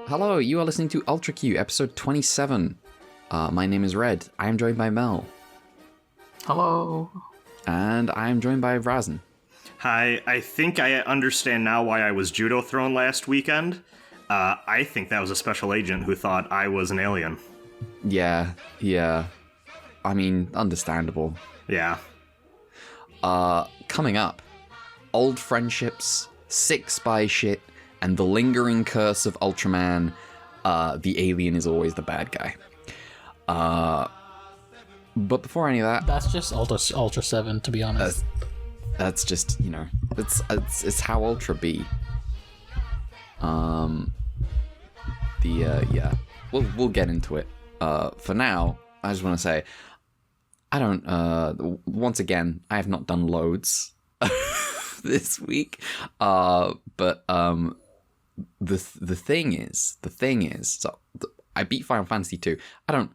Hello, you are listening to Ultra Q, episode 27. My name is Red. I am joined by Mel. Hello. And I am joined by Rasen. Hi, I think I understand now why I was judo thrown last weekend. I think that was a special agent who thought I was an alien. Yeah. I mean, understandable. Yeah. Coming up, old friendships, sick spy shit, and the lingering curse of Ultraman. The alien is always the bad guy. But before any of that... That's just Ultraseven, to be honest. That's just, it's how Ultra be. Yeah. We'll get into it. For now, I just want to say, once again, I have not done loads this week. But the thing is, so I beat Final Fantasy 2. I don't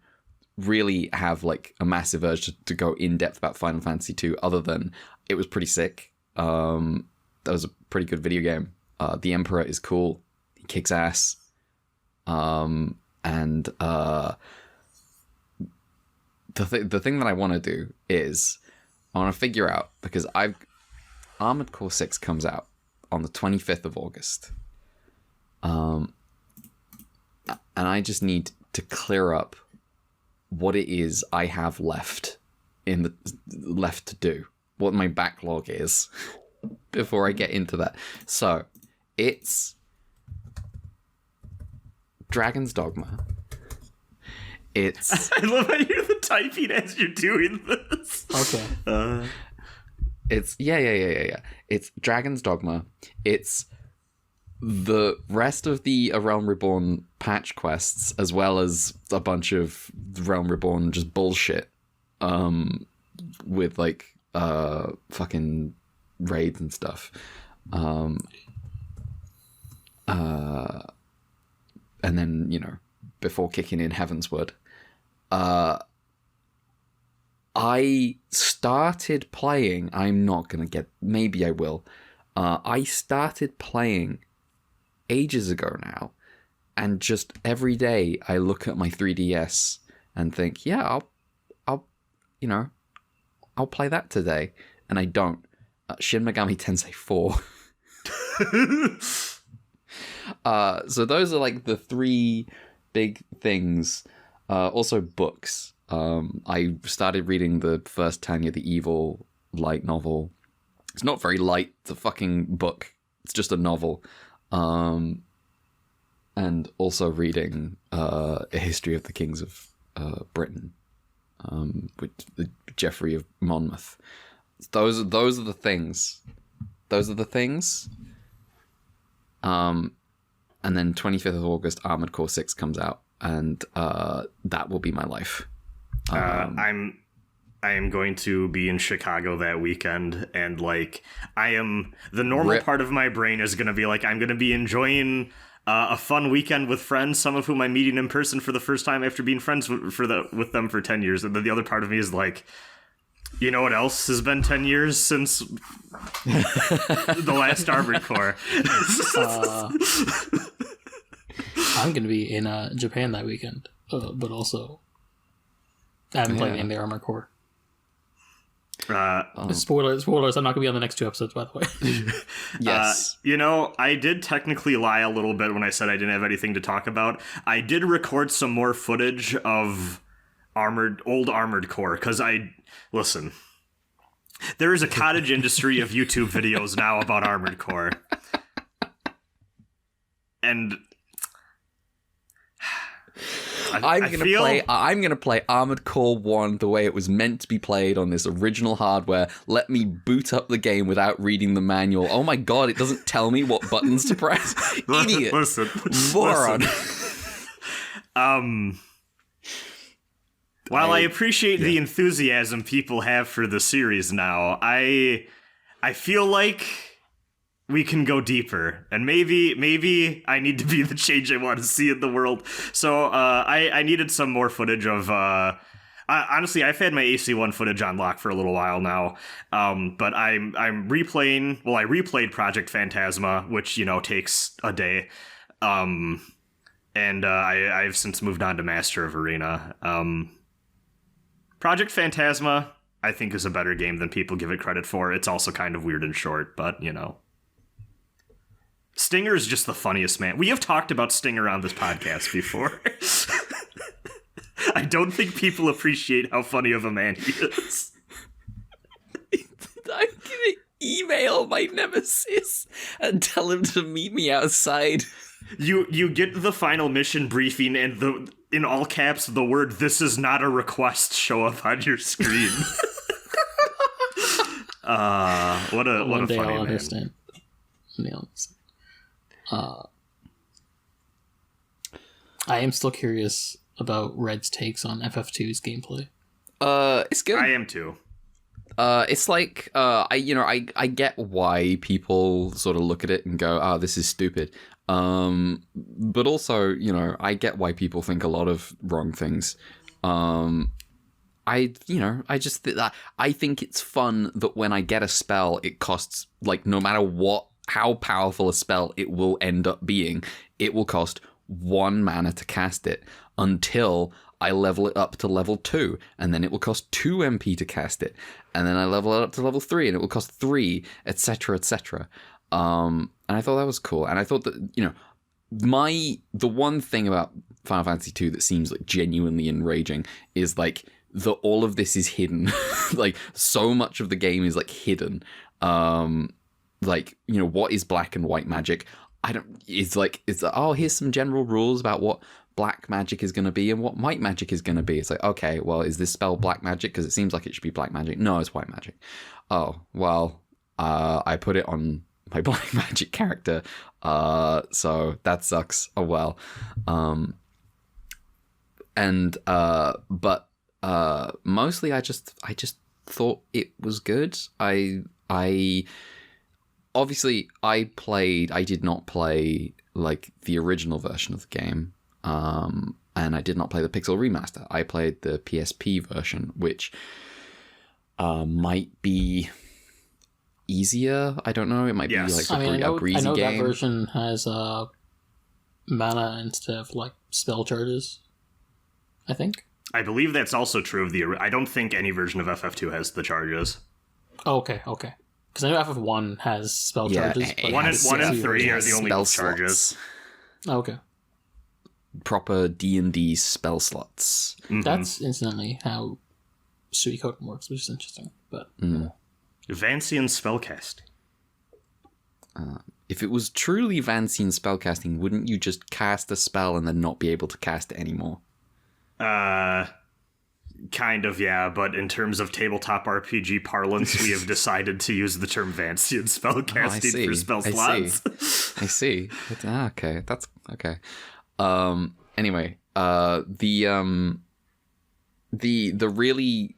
really have like a massive urge to go in depth about Final Fantasy 2, other than it was pretty sick. That was a pretty good video game. The Emperor is cool. He kicks ass. The thing that I want to do is I want to figure out, because Armored Core 6 comes out on the 25th of August. And I just need to clear up what it is I have left to do, what my backlog is before I get into that. So, it's Dragon's Dogma. It's I love how you're the typing as you're doing this. Okay. It's yeah. It's Dragon's Dogma. It's the rest of the A Realm Reborn patch quests, as well as a bunch of Realm Reborn just bullshit, with like fucking raids and stuff, and then before kicking in Heavensward. I started playing. Maybe I will. I started playing ages ago now, and just every day I look at my 3DS and think, yeah, I'll play that today, and I don't. Shin Megami Tensei 4. So those are like the three big things. Also books. I started reading the first Tanya the Evil light novel. It's not very light. It's a fucking book. It's just a novel. And also reading A History of the Kings of Britain, with Geoffrey of Monmouth. Those are the things. And then 25th of August, Armored Core 6 comes out, and that will be my life. I am going to be in Chicago that weekend, and like the normal part of my brain is going to be like, I'm going to be enjoying a fun weekend with friends, some of whom I'm meeting in person for the first time after being friends with them for 10 years. And then the other part of me is like, you know what else has been 10 years since the last Armored Core? I'm going to be in Japan that weekend, but also I haven't played any of the Armored Core. Spoilers. I'm not gonna be on the next 2 episodes, by the way. Yes. I did technically lie a little bit when I said I didn't have anything to talk about. I did record some more footage of old Armored Core, because listen, there is a cottage industry of YouTube videos now about Armored Core. And I'm gonna play Armored Core 1 the way it was meant to be played on this original hardware. Let me boot up the game without reading the manual. Oh my god, it doesn't tell me what buttons to press. Idiot. Moron. While I appreciate the enthusiasm people have for the series now, I feel like we can go deeper, and maybe I need to be the change I want to see in the world. So I needed some more footage of. Honestly, I've had my AC1 footage on lock for a little while now, but I'm replaying. Well, I replayed Project Phantasma, which takes a day, and I've since moved on to Master of Arena. Project Phantasma, I think, is a better game than people give it credit for. It's also kind of weird and short, but Stinger is just the funniest man. We have talked about Stinger on this podcast before. I don't think people appreciate how funny of a man he is. I'm gonna email my nemesis and tell him to meet me outside. You get the final mission briefing, and in all caps, the word "this is not a request" show up on your screen. What a One day funny I'll man. understand. I am still curious about Red's takes on FF2's gameplay. It's good. I am too. It's like I get why people sort of look at it and go, "Oh, this is stupid." But also, I get why people think a lot of wrong things. I just I think it's fun that when I get a spell, it costs, like, no matter how powerful a spell it will end up being, it will cost 1 mana to cast it until I level it up to level 2, and then it will cost 2 MP to cast it, and then I level it up to level 3, and it will cost 3, etc., etc. And I thought that was cool, and I thought that, the one thing about Final Fantasy 2 that seems like genuinely enraging is like that all of this is hidden. Like, so much of the game is like hidden. What is black and white magic? It's oh, here's some general rules about what black magic is going to be and what white magic is going to be. It's like, okay, well, is this spell black magic? Because it seems like it should be black magic. No, it's white magic. Oh, well, I put it on my black magic character, so that sucks. Oh well. But mostly I just thought it was good. I obviously I did not play like the original version of the game, and I did not play the Pixel remaster. I played the PSP version, which might be easier. I don't know. It might be like a breezy I know game. that version has mana instead of like spell charges, I think. I believe that's also true of I don't think any version of FF2 has the charges. Oh, okay. Because I know FF1 has spell charges. But 1 and 3 are the only spell charges. slots. Oh, okay. Proper D&D spell slots. Mm-hmm. That's instantly how Suikoden works, which is interesting. But Vancian spellcasting. If it was truly Vancian spellcasting, wouldn't you just cast a spell and then not be able to cast it anymore? Kind of, yeah, but in terms of tabletop RPG parlance, we have decided to use the term Vancian spellcasting for spell slots. I see. Okay, that's okay. Anyway, the really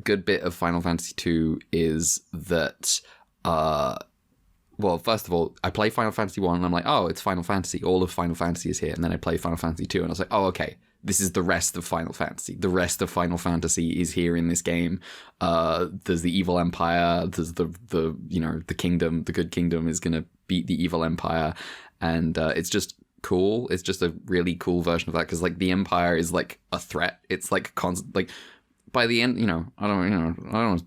good bit of Final Fantasy 2 is that, well, first of all, I play Final Fantasy 1 and I'm like, oh, it's Final Fantasy. All of Final Fantasy is here. And then I play Final Fantasy 2 and I was like, oh, okay. This is the rest of Final Fantasy. The rest of Final Fantasy is here in this game. There's the evil empire. There's the kingdom. The good kingdom is going to beat the evil empire. And it's just cool. It's just a really cool version of that. Because like the empire is like a threat. It's like constant. Like by the end, I don't.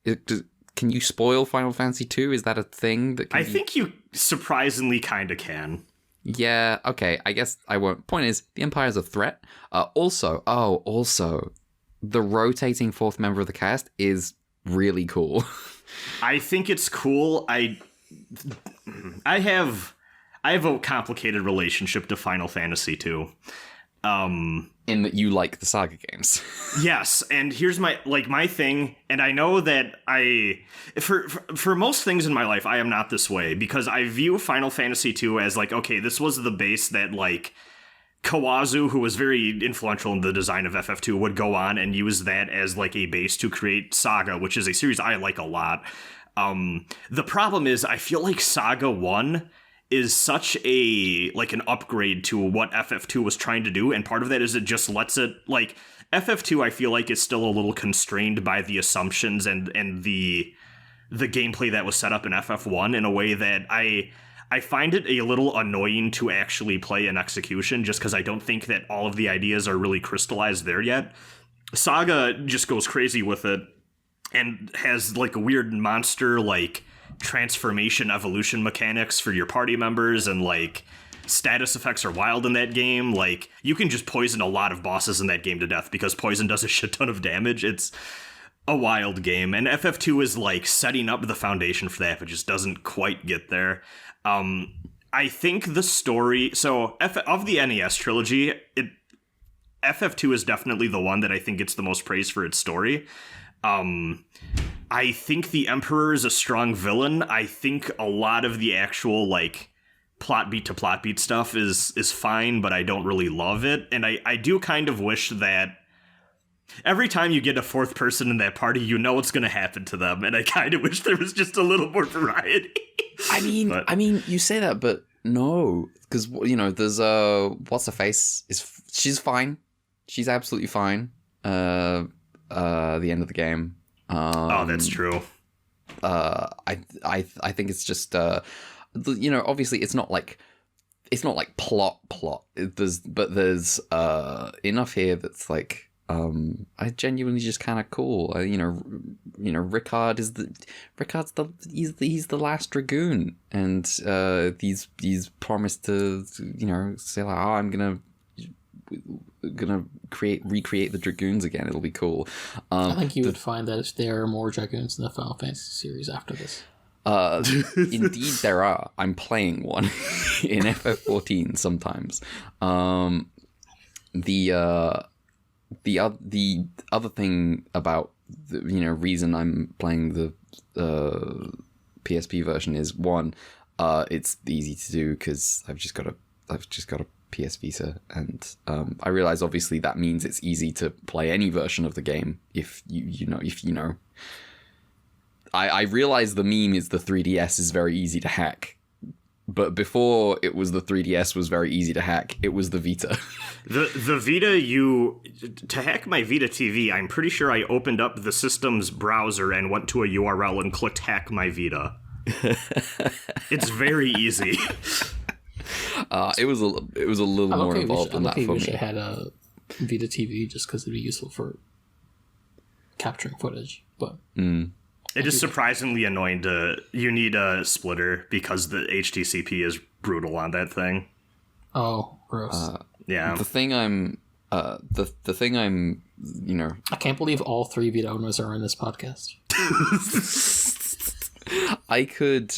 Can you spoil Final Fantasy 2? Is that a thing that? I think you surprisingly kind of can. Yeah. Okay. I guess I won't. Point is, the Empire's a threat. Also, the rotating fourth member of the cast is really cool. I think it's cool. I have a complicated relationship to Final Fantasy 2. In that you like the Saga games. Yes, and here's my thing, and I know that for most things in my life, I am not this way, because I view Final Fantasy 2 as like, okay, this was the base that like Kawazu, who was very influential in the design of FF2, would go on and use that as like a base to create Saga, which is a series I like a lot. The problem is, I feel like Saga 1 is such an upgrade to what FF2 was trying to do, and part of that is it just lets it, like, FF2 I feel like is still a little constrained by the assumptions and the gameplay that was set up in FF1 in a way that I find it a little annoying to actually play in execution, just because I don't think that all of the ideas are really crystallized there yet. Saga just goes crazy with it and has like a weird monster like transformation evolution mechanics for your party members, and like status effects are wild in that game. Like, you can just poison a lot of bosses in that game to death because poison does a shit ton of damage. It's a wild game, and FF2 is like setting up the foundation for that, but just doesn't quite get there. I think the story, of the NES trilogy, FF2 is definitely the one that I think gets the most praise for its story. I think the Emperor is a strong villain. I think a lot of the actual, like, plot beat stuff is fine, but I don't really love it. And I do kind of wish that every time you get a fourth person in that party, you know what's going to happen to them. And I kind of wish there was just a little more variety. I mean, you say that, but no. Because, you know, there's, what's her face? She's fine. She's absolutely fine. The end of the game. Oh, that's true. I think it's just you know, obviously it's not like plot. There's enough here that's like I genuinely just kind of cool. You know, Ricard's he's the last Dragoon, and he's promised to, you know, say like, oh, I'm gonna recreate the Dragoons again. It'll be cool. I think you would find that there are more Dragoons in the Final Fantasy series after this. Indeed there are. I'm playing one in FF14 sometimes. The other thing about the, you know, reason I'm playing the PSP version is, one, it's easy to do because I've just got a PS Vita, and I realize obviously that means it's easy to play any version of the game if you know. I realize the meme is the 3DS is very easy to hack, but before it was the 3DS was very easy to hack, it was the Vita. The Vita, to hack my Vita TV, I'm pretty sure I opened up the system's browser and went to a URL and clicked hack my Vita. It's very easy. It was a little more involved than that for me. I wish I had a Vita TV just because it'd be useful for capturing footage, but it is surprisingly annoying you need a splitter because the HTCP is brutal on that thing. Oh, gross. Yeah. The thing I'm, you know, I can't believe all three Vita owners are in this podcast. I could,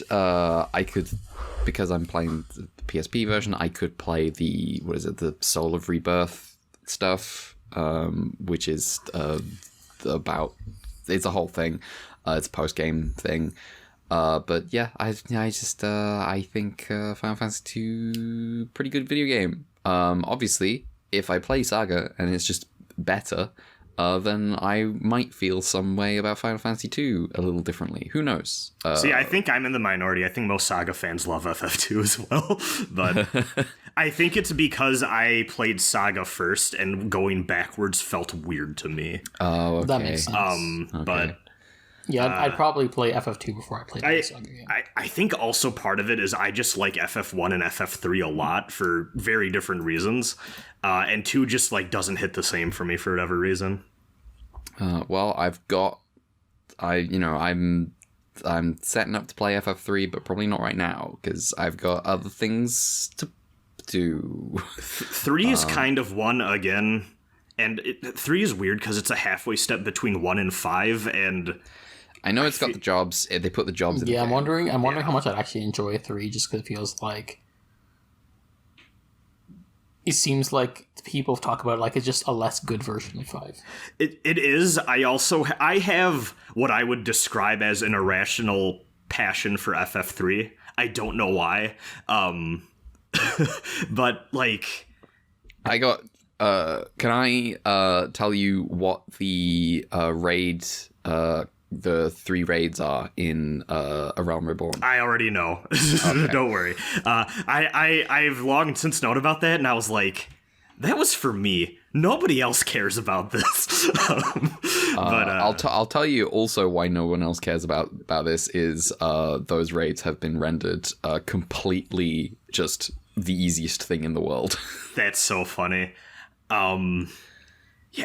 because I'm playing the PSP version, I could play the Soul of Rebirth stuff, which is about, it's a whole thing. It's a post-game thing. But yeah, I think Final Fantasy 2 pretty good video game. Obviously, if I play Saga and it's just better, then I might feel some way about Final Fantasy 2 a little differently. Who knows? See, I think I'm in the minority. I think most Saga fans love FF2 as well. But I think it's because I played Saga first and going backwards felt weird to me. Oh, okay. That makes sense. Okay. But yeah, I'd probably play FF2 before I played the Saga game. I think also part of it is I just like FF1 and FF3 a lot for very different reasons. And 2 just like doesn't hit the same for me for whatever reason. Well, I've got I'm setting up to play FF3, but probably not right now because I've got other things to do. 3 is kind of 1 again, and 3 is weird because it's a halfway step between 1 and 5, and I know it's got the jobs. They put the jobs in. Yeah, the I'm game. wondering how much I'd actually enjoy 3, just because it feels like it seems like people talk about it like it's just a less good version of 5. It is. I have what I would describe as an irrational passion for FF3. I don't know why. But like I got can I tell you what the raid the 3 raids are in A Realm Reborn? I already know. Okay. Don't worry. I've long since known about that, and I was like, that was for me. Nobody else cares about this. But I'll tell you also why no one else cares about this is those raids have been rendered completely just the easiest thing in the world. That's so funny. Yeah,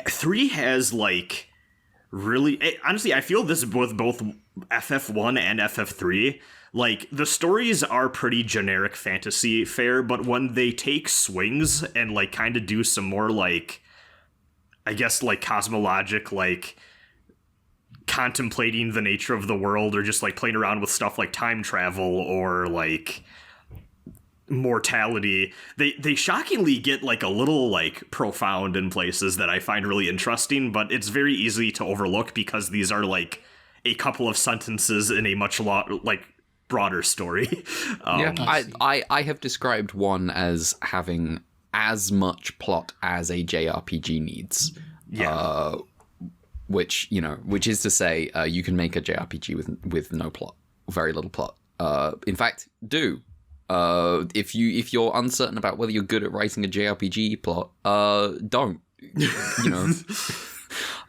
3 has like really honestly, I feel this with both FF1 and FF3. Like, the stories are pretty generic fantasy fare, but when they take swings and like kind of do some more like, I guess, like cosmologic, like contemplating the nature of the world, or just like playing around with stuff like time travel or like mortality, they shockingly get like a little like profound in places that I find really interesting, but it's very easy to overlook because these are like a couple of sentences in a much like broader story. Yeah, I have described 1 as having as much plot as a JRPG needs. Yeah. Which is to say, you can make a JRPG with no plot, very little plot. In fact, do. If you're uncertain about whether you're good at writing a JRPG plot, don't.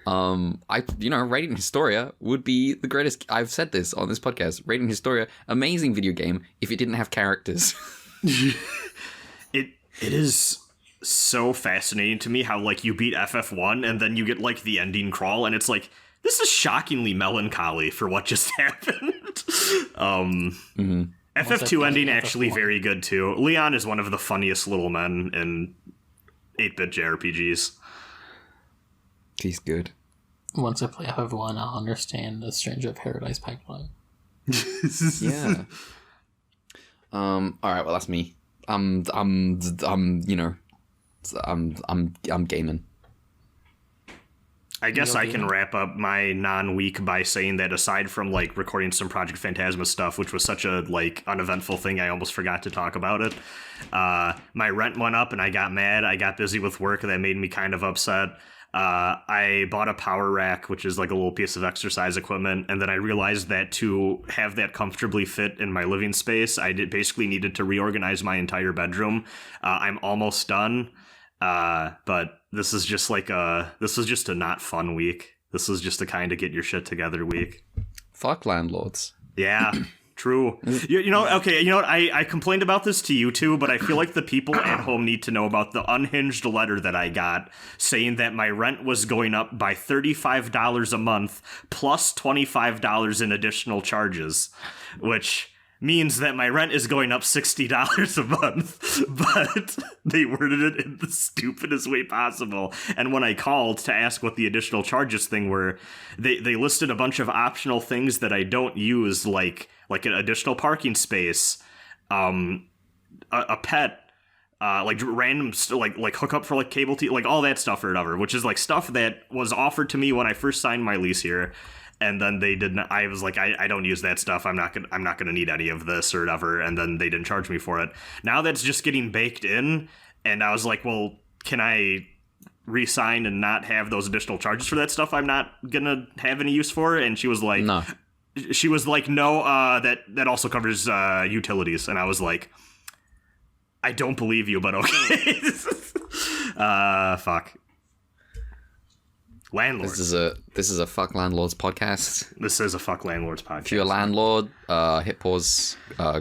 Radiant Historia would be the greatest. I've said this on this podcast. Radiant Historia, amazing video game if it didn't have characters. It is so fascinating to me how like you beat FF1 and then you get like the ending crawl and it's like, this is shockingly melancholy for what just happened. FF2 ending actually very good too. Leon is one of the funniest little men in 8-bit JRPGs. He's good. Once I play FF1, I'll understand the Stranger Paradise pipeline. Yeah. All right. Well, that's me. I'm gaming. I guess I can wrap up my non-week by saying that aside from like recording some Project Phantasma stuff, which was such a like uneventful thing, I almost forgot to talk about it. My rent went up and I got mad. I got busy with work that made me kind of upset. I bought a power rack, which is like a little piece of exercise equipment, and then I realized that to have that comfortably fit in my living space, I basically needed to reorganize my entire bedroom. I'm almost done, but this is just a not fun week. This is just a kind of get your shit together week. Fuck landlords. Yeah. True. You know what? I complained about this to you too, but I feel like the people at home need to know about the unhinged letter that I got saying that my rent was going up by $35 a month plus $25 in additional charges, which means that my rent is going up $60 a month, but they worded it in the stupidest way possible. And when I called to ask what the additional charges thing were, they listed a bunch of optional things that I don't use, like an additional parking space, a pet, like random like hookup for like cable TV, like all that stuff or whatever, which is like stuff that was offered to me when I first signed my lease here. And then they didn't. I was like, I don't use that stuff. I'm not gonna need any of this or whatever. And then they didn't charge me for it. Now that's just getting baked in. And I was like, well, can I re-sign and not have those additional charges for that stuff I'm not gonna have any use for? And she was like, no. That also covers utilities. And I was like, I don't believe you, but okay. Fuck. Landlords. This is a fuck landlords podcast. This is a fuck landlords podcast. If you're a landlord, hit pause,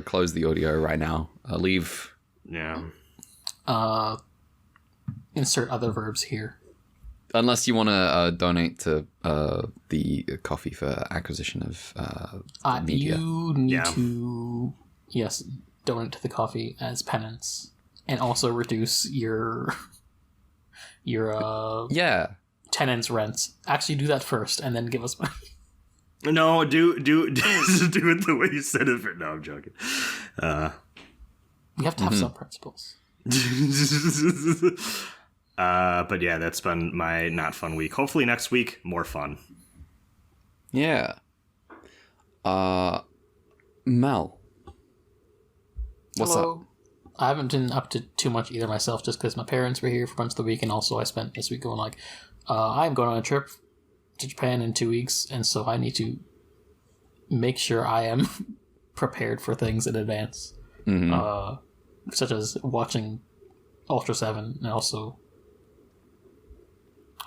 close the audio right now, leave. Yeah. Insert other verbs here. Unless you want to donate to the coffee for acquisition of media. You need to, yes, donate to the coffee as penance, and also reduce your tenants' rents. Actually, do that first, and then give us money. No, do it the way you said it. No, I'm joking. We have to have some principles. But yeah, that's been my not fun week. Hopefully next week, more fun. Yeah. Mel. What's Hello. up? I haven't been up to too much either myself, just because my parents were here for much of the week, and also I spent this week going like, I'm going on a trip to Japan in 2 weeks, and so I need to make sure I am prepared for things in advance, such as watching Ultraseven, and also,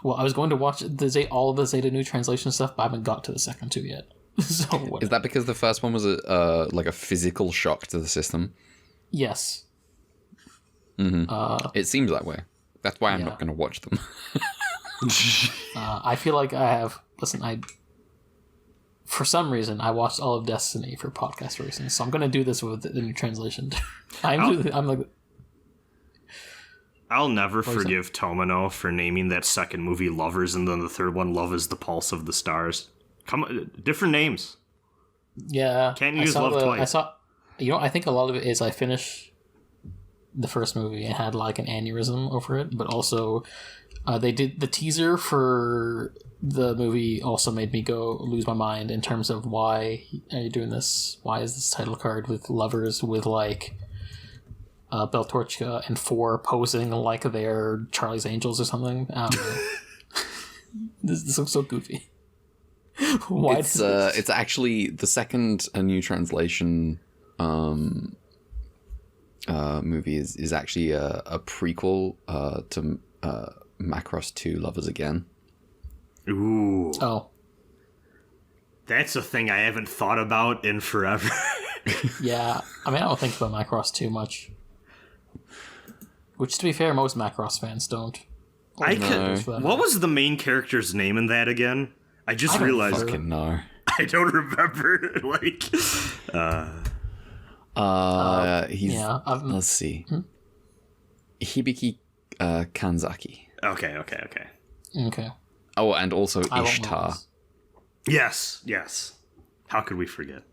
well, I was going to watch all of the Zeta new translation stuff, but I haven't got to the second two yet. So is that because the first one was like a physical shock to the system? Yes. It seems that way. That's why I'm not going to watch them. I feel like I have. Listen, for some reason I watched all of Destiny for podcast reasons, so I'm going to do this with the new translation. I'm like. I'll never forgive Tomino for naming that second movie Lovers, and then the third one Love is the Pulse of the Stars. Come on, different names. Yeah, can't use love twice. I think a lot of it is I finished the first movie and had like an aneurysm over it, but also they did the teaser for the movie also made me lose my mind in terms of why are you doing this? Why is this title card with lovers with like Beltorchika and 4 posing like they're Charlie's Angels or something? I don't know. This looks so goofy. Why it's actually the second A New Translation movie is actually a prequel to Macross 2 Lovers Again. Ooh. Oh. That's a thing I haven't thought about in forever. Yeah, I mean, I don't think about Macross too much. Which, to be fair, most Macross fans don't. What was the main character's name in that again? I just realized. Fucking no. I don't remember. Let's see. Hibiki Kanzaki. Okay. Oh, and also Ishtar. Yes. How could we forget?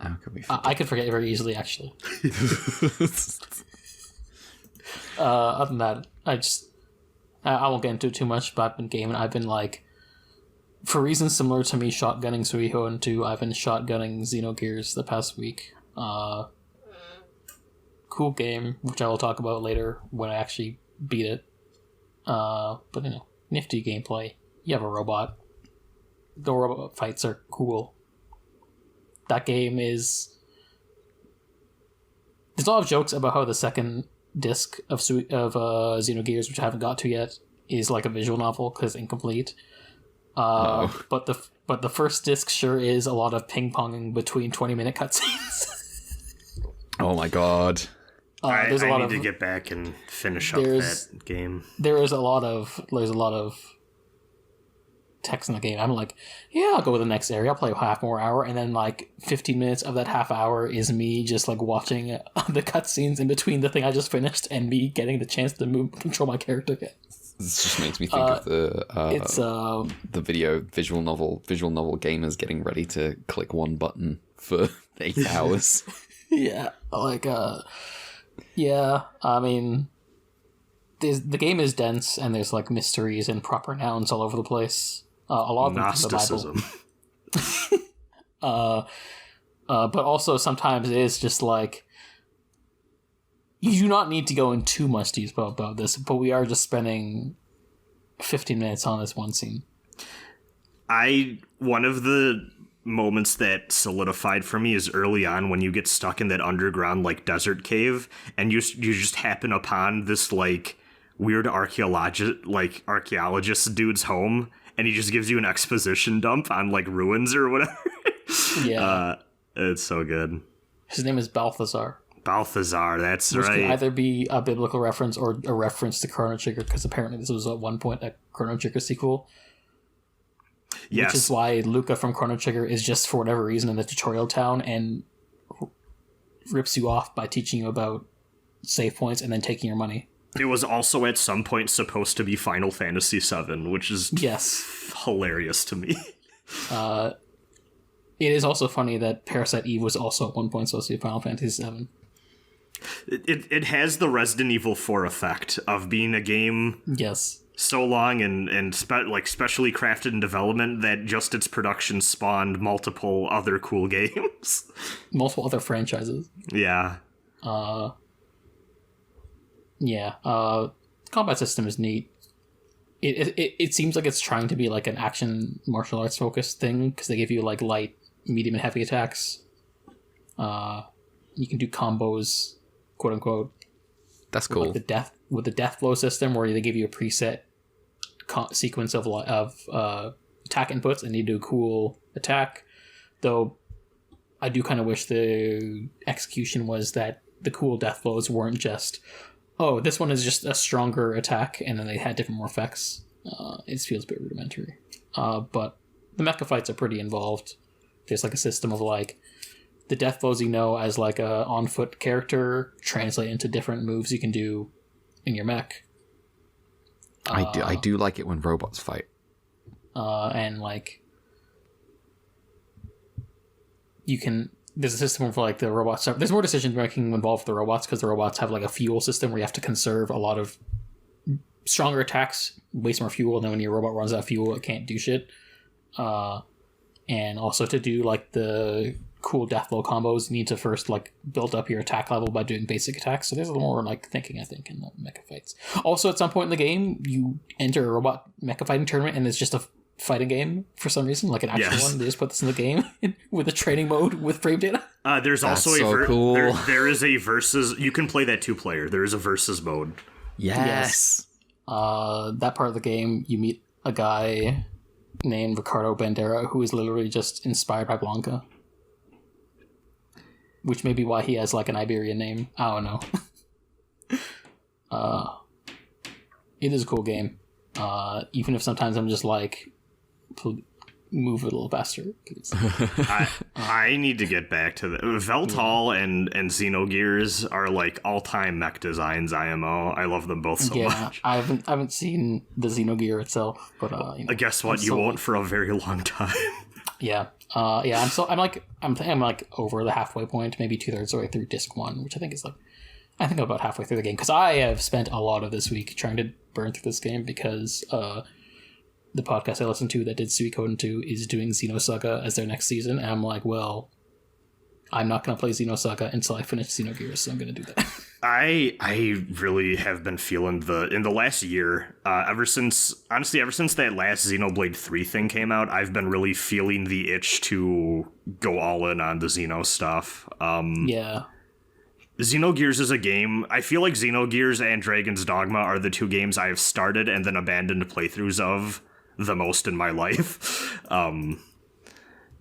I could forget very easily, actually. Other than that, I won't get into it too much, but I've been gaming. I've been like, for reasons similar to me shotgunning Suiho 2, I've been shotgunning Xenogears the past week. Cool game, which I will talk about later when I actually beat it. But nifty gameplay. You have a robot. The robot fights are cool. That game is... There's a lot of jokes about how the second disc of Xenogears, which I haven't got to yet, is like a visual novel because it's incomplete. But the first disc sure is a lot of ping-ponging between 20-minute cutscenes. Oh my god. I need to get back and finish up that game. There's a lot of text in the game. I'm like, yeah, I'll go with the next area. I'll play a half more hour, and then like 15 minutes of that half hour is me just like watching the cutscenes in between the thing I just finished and me getting the chance to control my character again. This just makes me think of the visual novel gamers getting ready to click one button for 8 hours. Yeah, I mean, the game is dense and there's like mysteries and proper nouns all over the place. A lot of them Gnosticism. from the Bible. But also sometimes it is just like, you do not need to go in too much detail about this, but we are just spending 15 minutes on this one scene. One of the moments that solidified for me is early on when you get stuck in that underground like desert cave and you just happen upon this like weird archaeologist dude's home, and he just gives you an exposition dump on like ruins or whatever. Yeah. It's so good. His name is Balthazar. That's Which right. Could either be a biblical reference or a reference to Chrono Trigger, because apparently this was at one point a Chrono Trigger sequel. Yes. Which is why Luca from Chrono Trigger is just, for whatever reason, in the tutorial town and rips you off by teaching you about save points and then taking your money. It was also at some point supposed to be Final Fantasy VII, which is hilarious to me. It is also funny that Parasite Eve was also at one point supposed to be Final Fantasy VII. It has the Resident Evil 4 effect of being a game so long and specially crafted in development that just its production spawned multiple other cool games. Multiple other franchises. Yeah. Combat system is neat. It seems like it's trying to be like an action martial arts focused thing because they give you like light, medium, and heavy attacks. You can do combos, quote unquote. That's cool. With the death flow system, where they give you a preset sequence of attack inputs, and you do a cool attack. Though, I do kind of wish the execution was that the cool death flows weren't just, oh, this one is just a stronger attack, and then they had different more effects. It feels a bit rudimentary. But the mecha fights are pretty involved. There's like a system of like the death flows as like a on-foot character translate into different moves you can do in your mech. I do like it when robots fight. And like you can. There's a system for like the robots. There's more decision making involved with the robots because the robots have like a fuel system where you have to conserve a lot of stronger attacks, waste more fuel, and then when your robot runs out of fuel, it can't do shit. And also to do like the cool death blow combos, you need to first like build up your attack level by doing basic attacks. So there's a little more like thinking, I think, in the mecha fights. Also, at some point in the game, you enter a robot mecha fighting tournament, and it's just a fighting game for some reason, like an actual one. They just put this in the game with a training mode with frame data. There's also cool. there is a versus. You can play that 2-player. There is a versus mode. Yes. That part of the game, you meet a guy named Ricardo Bandera who is literally just inspired by Blanca, which may be why he has like an Iberian name. I don't know. It is a cool game. Even if sometimes I'm just like, move a little faster. I need to get back to the Veltal and Xenogears are like all-time mech designs. IMO. I love them both so much. I haven't seen the Xenogear itself, but guess what? You won't for a very long time. I'm like over the halfway point, maybe 2/3 of the way through disc 1, which I think I'm about halfway through the game because I have spent a lot of this week trying to burn through this game because the podcast I listened to that did Suikoden 2 is doing Xenosaga as their next season, and I'm like, well, I'm not going to play Xenosaga until I finish Xenogears, so I'm going to do that. I really have been feeling in the last year, ever since that last Xenoblade 3 thing came out, I've been really feeling the itch to go all in on the Xeno stuff. Xenogears is a game. I feel like Xenogears and Dragon's Dogma are the two games I have started and then abandoned playthroughs of the most in my life. But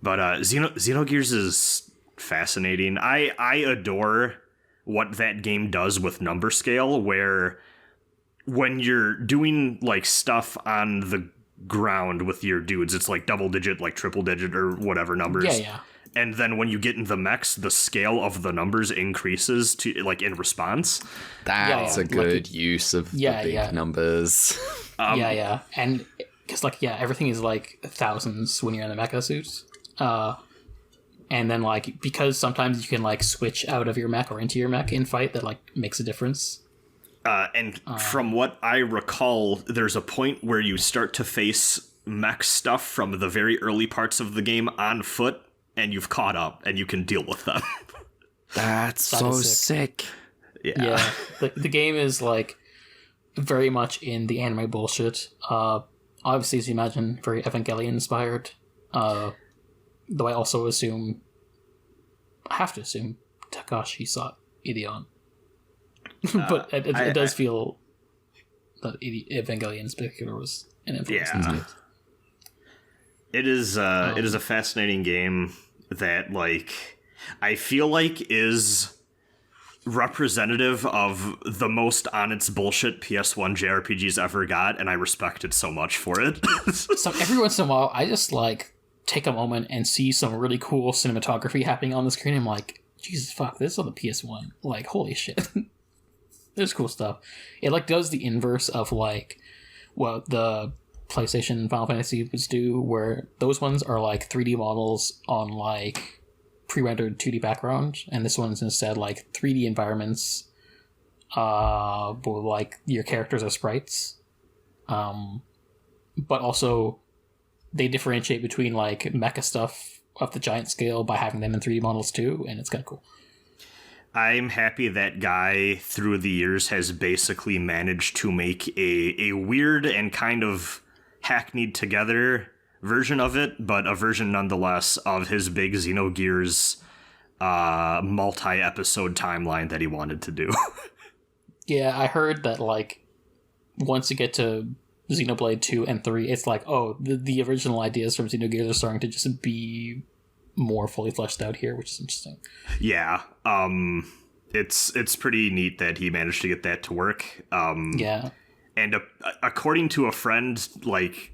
Xenogears is fascinating. I adore what that game does with number scale, where when you're doing like stuff on the ground with your dudes, it's like double digit, like triple digit or whatever numbers. Yeah. And then when you get in the mechs, the scale of the numbers increases to like in response. That's a good use of the big numbers. And because everything is like thousands when you're in the mecha suits. And then like because sometimes you can like switch out of your mech or into your mech in fight, that like makes a difference. And from what I recall, there's a point where you start to face mech stuff from the very early parts of the game on foot, and you've caught up, and you can deal with them. That's so sick. Yeah. The game is like very much in the anime bullshit. Obviously, as you imagine, very Evangelion inspired. Though I also have to assume Takashi sought Ideon. But it does feel that Evangelion in particular was an influence. Yeah. It is a fascinating game that, like, I feel like is representative of the most on its bullshit PS1 JRPGs ever got, and I respect it so much for it. So every once in a while, I just like take a moment and see some really cool cinematography happening on the screen. I'm like, Jesus fuck, this is on the PS1. Like, holy shit. There's cool stuff. It like does the inverse of like what the PlayStation Final Fantasy was do, where those ones are like 3D models on like pre-rendered 2D background, and this one's instead like 3D environments, but like your characters are sprites. But also they differentiate between like mecha stuff of the giant scale by having them in 3D models too, and it's kind of cool. I'm happy that guy through the years has basically managed to make a weird and kind of hackneyed together version of it, but a version nonetheless of his big Xenogears multi-episode timeline that he wanted to do. Yeah, I heard that like once you get to Xenoblade 2 and 3, it's like, oh, the original ideas from Xenogears are starting to just be more fully fleshed out here, which is interesting. Yeah, it's pretty neat that he managed to get that to work. Yeah, and according to a friend, like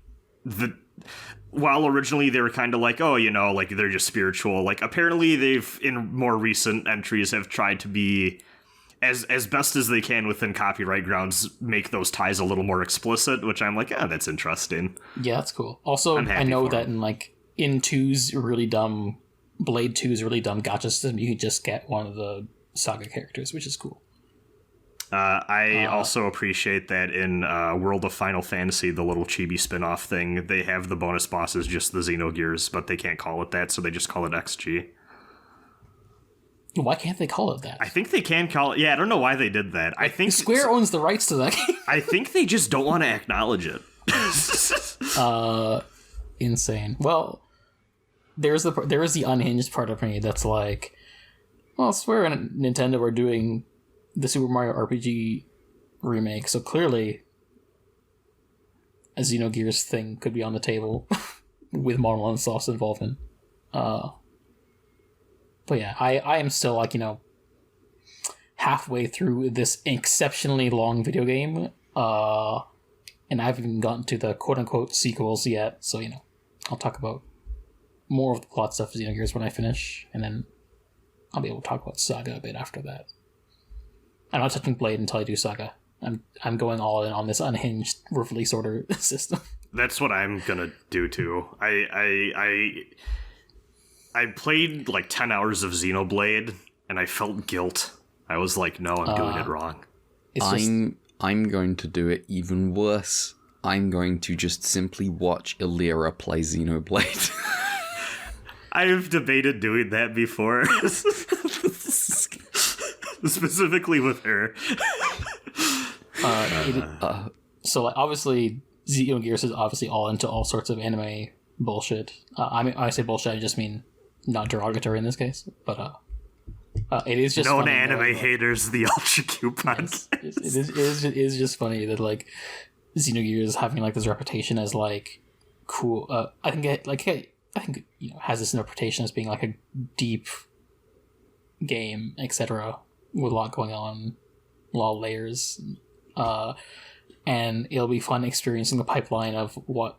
while originally they were kind of like, oh, you know, like they're just spiritual, like apparently they've in more recent entries have tried to be as best as they can within copyright grounds, make those ties a little more explicit, which I'm like, that's interesting. Yeah, that's cool. Also, I know that in 2's really dumb Blade 2's really dumb gacha system, you can just get one of the Saga characters, which is cool. I also appreciate that in World of Final Fantasy, the little chibi spin-off thing, they have the bonus bosses just the Xenogears, but they can't call it that, so they just call it XG. Why can't they call it that? I think they can call it... Yeah, I don't know why they did that. I think Square owns the rights to that game. I think they just don't want to acknowledge it. Insane. Well, there is the unhinged part of me that's like, well, Square and Nintendo are doing the Super Mario RPG remake, so clearly a Xenogears thing could be on the table with Monolith Soft's involvement. But yeah, I am still like, halfway through this exceptionally long video game, and I haven't even gotten to the quote-unquote sequels yet, so, I'll talk about more of the plot stuff of Xenogears when I finish, and then I'll be able to talk about Saga a bit after that. I'm not touching Blade until I do Saga. I'm going all in on this unhinged release order system. That's what I'm gonna do too. I played like 10 hours of Xenoblade, and I felt guilt. I was like, no, I'm doing it wrong. I'm going to do it even worse. I'm going to just simply watch Illyra play Xenoblade. I've debated doing that before. Specifically with her. So obviously, Xenogears is obviously all into all sorts of anime bullshit. I mean, I say bullshit, I just mean not derogatory in this case, but it is just known anime haters, the Ultra Q podcast. Yes, it is just funny that like Xenogears is having like this reputation as like cool. I think it has this reputation as being like a deep game, etc., with a lot going on, a lot of layers, and it'll be fun experiencing the pipeline of what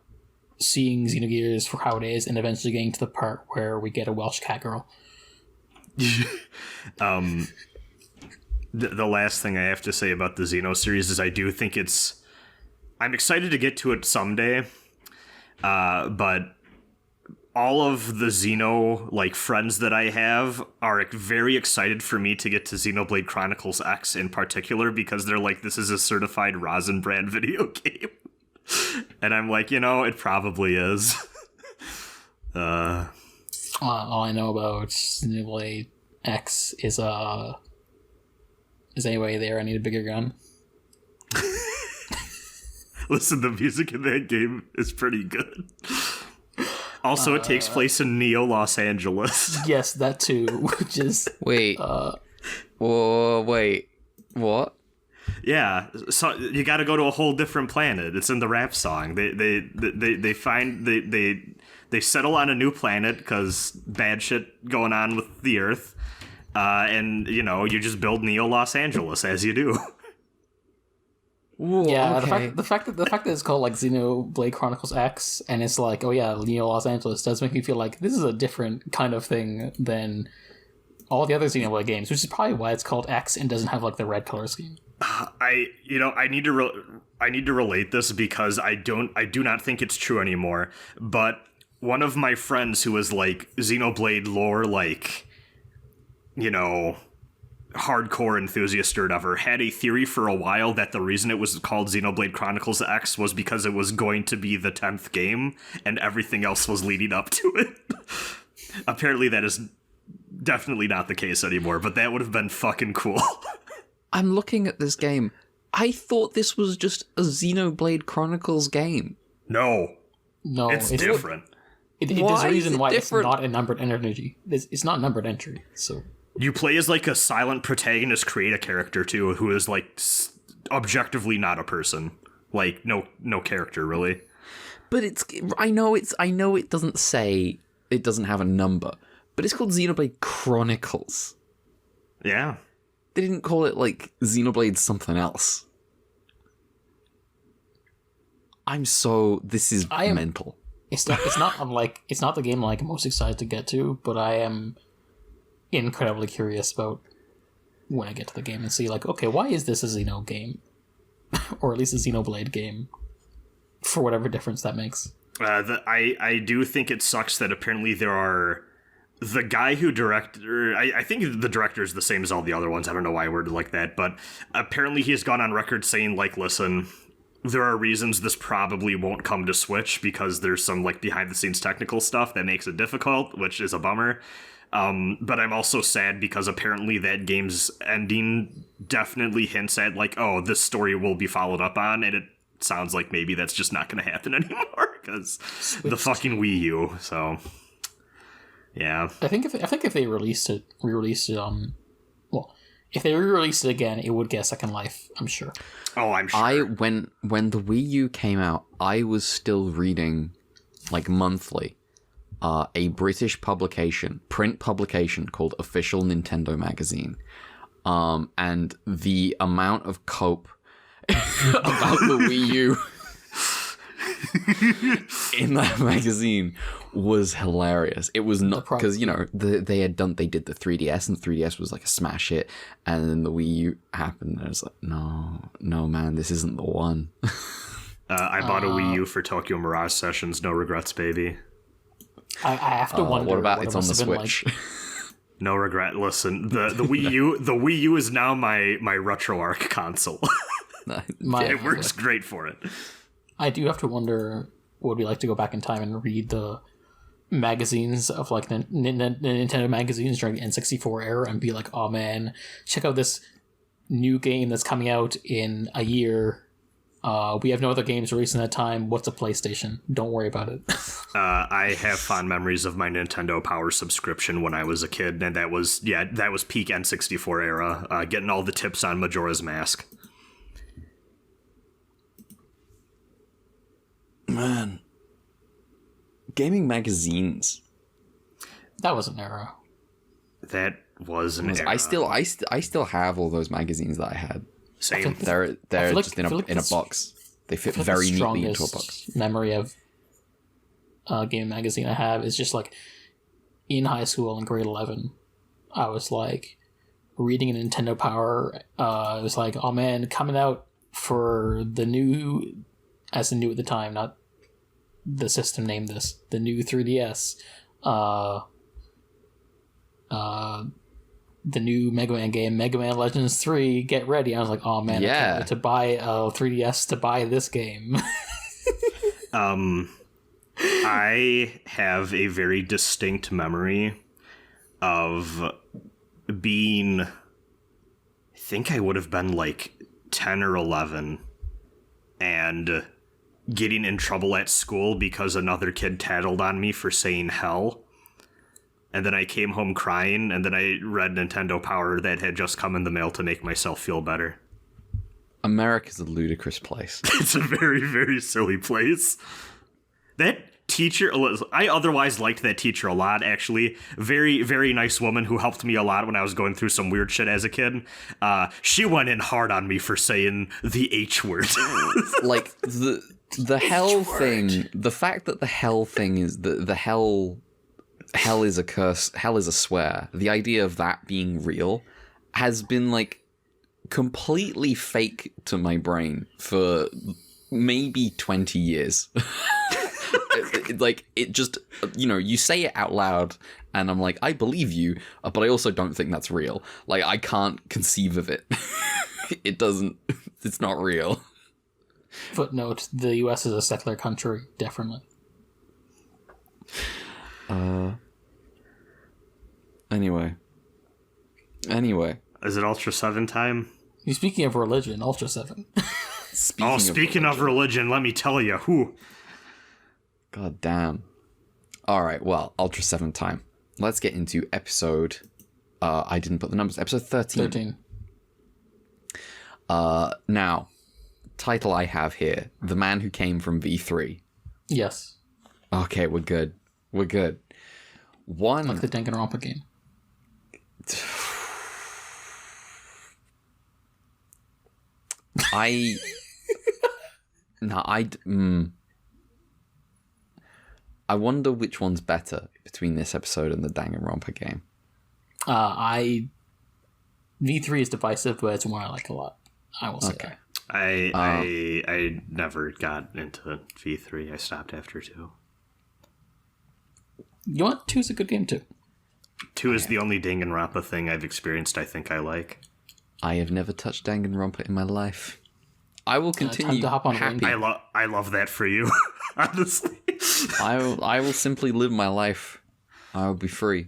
seeing Xenogears for how it is, and eventually getting to the part where we get a Welsh cat girl. The last thing I have to say about the Xeno series is I do think I'm excited to get to it someday, but all of the Xeno like friends that I have are very excited for me to get to Xenoblade Chronicles X in particular, because they're like, this is a certified Rasen brand video game. And I'm like, it probably is. All I know about Xenoblade X is anyway there, I need a bigger gun. Listen, the music in that game is pretty good. Also, it takes place in Neo Los Angeles. Yes, that too, which is... Wait. Wait. What? Yeah, so you got to go to a whole different planet. It's in the rap song. They settle on a new planet because bad shit going on with the Earth, and you just build Neo Los Angeles as you do. Ooh, Yeah, okay. the fact that it's called like Xenoblade Chronicles X, and it's like, oh yeah, Neo Los Angeles, does make me feel like this is a different kind of thing than all the other Xenoblade games, which is probably why it's called X and doesn't have like the red color scheme. I need to relate this because I do not think it's true anymore. But one of my friends who was like Xenoblade lore, like, hardcore enthusiast or whatever, had a theory for a while that the reason it was called Xenoblade Chronicles X was because it was going to be the 10th game and everything else was leading up to it. Apparently that is definitely not the case anymore, but that would have been fucking cool. I'm looking at this game. I thought this was just a Xenoblade Chronicles game. No, it's different. There's Why a is reason it why different? it's not a numbered entry. It's not numbered entry, so... You play as like a silent protagonist, create a character too, who is like objectively not a person, like no character really. But I know it doesn't say, it doesn't have a number, but it's called Xenoblade Chronicles. Yeah. They didn't call it like Xenoblade something else. This is mental. It's not the game I'm most excited to get to, but I am incredibly curious about when I get to the game and see, like, okay, why is this a Xeno game? Or at least a Xenoblade game, for whatever difference that makes. I do think it sucks that apparently there are... The guy who directed... I think the director is the same as all the other ones. I don't know why I worded like that, but apparently he has gone on record saying, like, listen, there are reasons this probably won't come to Switch because there's some, like, behind-the-scenes technical stuff that makes it difficult, which is a bummer. But I'm also sad because apparently that game's ending definitely hints at, like, oh, this story will be followed up on, and it sounds like maybe that's just not going to happen anymore because the fucking Wii U. So, yeah. I think if they re-released it if they re-released it again, it would get a second life, I'm sure. Oh, I'm sure. When the Wii U came out, I was still reading, like, monthly, a British print publication called Official Nintendo Magazine. And the amount of cope about the Wii U in that magazine was hilarious. It was not because, they did the 3DS, and 3DS was like a smash hit, and then the Wii U happened, and I was like, no, man, this isn't the one. I bought a Wii U for Tokyo Mirage Sessions. No regrets, baby. I have to wonder. What about what it's on the Switch? Like. No regret. Listen, the Wii U, the Wii U is now my RetroArch console. It works great for it. I do have to wonder what it would be like to go back in time and read the magazines of like the Nintendo magazines during the N64 era and be like, oh man, check out this new game that's coming out in a year. We have no other games released in that time. What's a PlayStation? Don't worry about it. I have fond memories of my Nintendo Power subscription when I was a kid, and that was peak N64 era, getting all the tips on Majora's Mask. Man. Gaming magazines. That was an era. That was an era. I still have all those magazines that I had. Same. They're just in a box. They fit very neatly into a box. Memory of game magazine I have is just like in high school in grade 11, I was like reading a Nintendo Power. It was like, oh man, coming out for the new, as in new at the time, not the system named this, the new 3DS. The new Mega Man game, Mega Man Legends 3, get ready. I was like, oh man, I can't wait to buy a 3DS to buy this game. I have a very distinct memory of being, I think I would have been like 10 or 11, and getting in trouble at school because another kid tattled on me for saying hell. And then I came home crying, and then I read Nintendo Power that had just come in the mail to make myself feel better. America's a ludicrous place. It's a very, very silly place. That teacher, I otherwise liked that teacher a lot, actually. Very, very nice woman who helped me a lot when I was going through some weird shit as a kid. She went in hard on me for saying the H word. Like, the hell thing, the fact that the hell thing is, the hell is a curse, hell is a swear, the idea of that being real has been, like, completely fake to my brain for maybe 20 years. It just, you say it out loud and I'm like, I believe you, but I also don't think that's real. Like, I can't conceive of it. It's not real. Footnote, the US is a secular country, definitely. Anyway. Is it Ultraseven time? Speaking of religion, Ultraseven. Speaking of religion, let me tell you. Whew. God damn. Alright, well, Ultraseven time. Let's get into episode... I didn't put the numbers. Episode 13. Now, title I have here, The Man Who Came from V3. Yes. Okay, we're good. Like the Danganronpa game. I wonder which one's better between this episode and the Danganronpa game. V3 is divisive, but it's one I like a lot. I will say that. I never got into V3. I stopped after 2. You know what? 2 is a good game too. 2 is the only Danganronpa thing I've experienced I think I like. I have never touched Danganronpa in my life. I will continue to hop on happy. I love that for you, honestly. I will simply live my life. I will be free.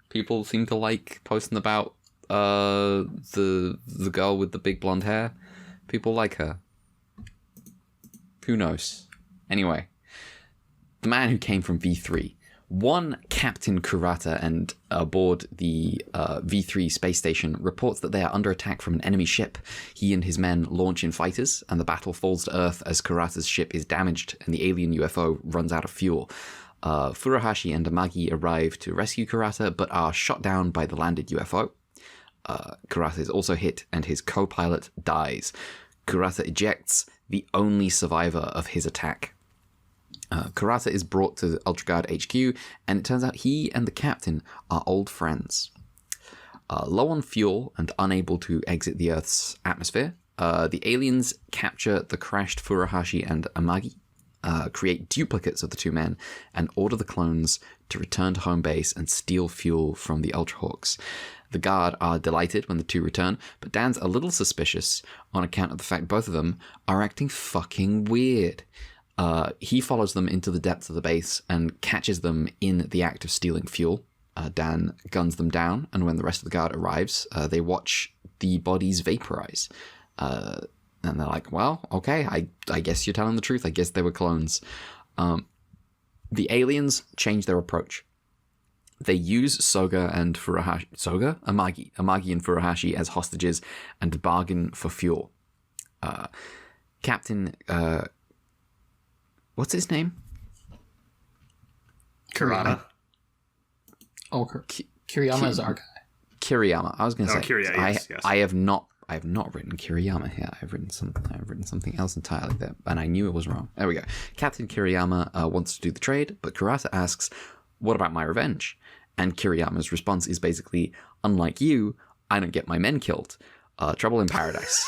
People seem to like posting about the girl with the big blonde hair. People like her. Who knows? Anyway, the man who came from V3. One Captain Kurata and aboard the V3 space station reports that they are under attack from an enemy ship. He and his men launch in fighters, and the battle falls to Earth as Kurata's ship is damaged and the alien UFO runs out of fuel. Furuhashi and Amagi arrive to rescue Kurata, but are shot down by the landed UFO. Kurata is also hit, and his co-pilot dies. Kurata ejects, the only survivor of his attack. Kurata is brought to Ultraguard HQ, and it turns out he and the captain are old friends. Low on fuel and unable to exit the Earth's atmosphere, the aliens capture the crashed Furuhashi and Amagi, create duplicates of the two men, and order the clones to return to home base and steal fuel from the Ultrahawks. The Guard are delighted when the two return, but Dan's a little suspicious on account of the fact both of them are acting fucking weird. He follows them into the depths of the base and catches them in the act of stealing fuel. Dan guns them down, and when the rest of the Guard arrives, they watch the bodies vaporize. And they're like, well, okay, I guess you're telling the truth. I guess they were clones. The aliens change their approach. They use Amagi and Furuhashi as hostages and bargain for fuel. Captain... what's his name? Kurata. Kiriyama is our guy. Kiriyama. I was going to say. Yes. I have not written Kiriyama here. I've written something else entirely there, and I knew it was wrong. There we go. Captain Kiriyama wants to do the trade, but Kurata asks, "What about my revenge?" And Kiriyama's response is basically, "Unlike you, I don't get my men killed. Trouble in paradise."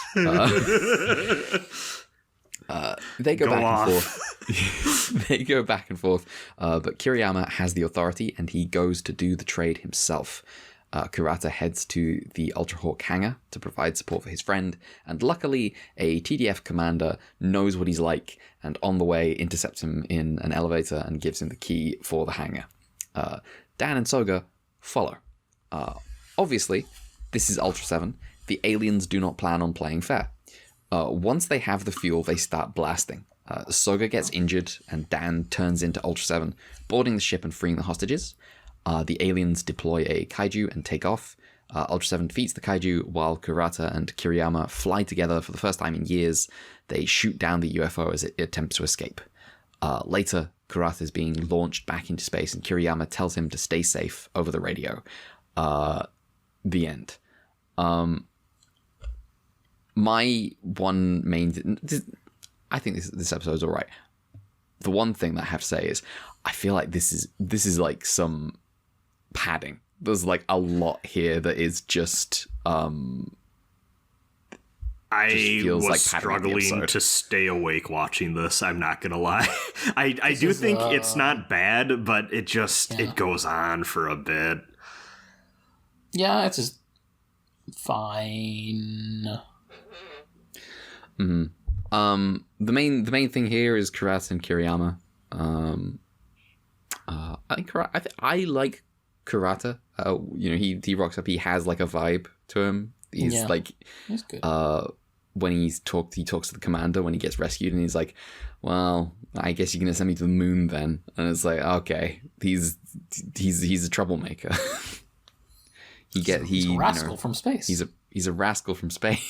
They go back and forth. They go back and forth, but Kiriyama has the authority and he goes to do the trade himself. Kurata heads to the Ultrahawk hangar to provide support for his friend, and luckily a TDF commander knows what he's like and on the way intercepts him in an elevator and gives him the key for the hangar. Dan and Soga follow. Obviously, this is Ultraseven. The aliens do not plan on playing fair. Once they have the fuel, they start blasting. Soga gets injured, and Dan turns into Ultraseven, boarding the ship and freeing the hostages. The aliens deploy a kaiju and take off. Ultraseven defeats the kaiju, while Kurata and Kiriyama fly together for the first time in years. They shoot down the UFO as it attempts to escape. Later, Kurata is being launched back into space, and Kiriyama tells him to stay safe over the radio. The end. My one main... I think this episode's all right. The one thing that I have to say is I feel like this is like some padding. There's like a lot here that is just... I was struggling to stay awake watching this. I'm not gonna lie. I do think it's not bad, but it just it goes on for a bit. Yeah, it's just fine. Mm-hmm. The main thing here is Kurata and Kiriyama. I think I like Kurata. He rocks up. He has like a vibe to him. He's good. When he talks to the commander when he gets rescued, and he's like, "Well, I guess you're gonna send me to the moon then." And it's like, okay, he's a troublemaker. He's a rascal from space. He's a rascal from space.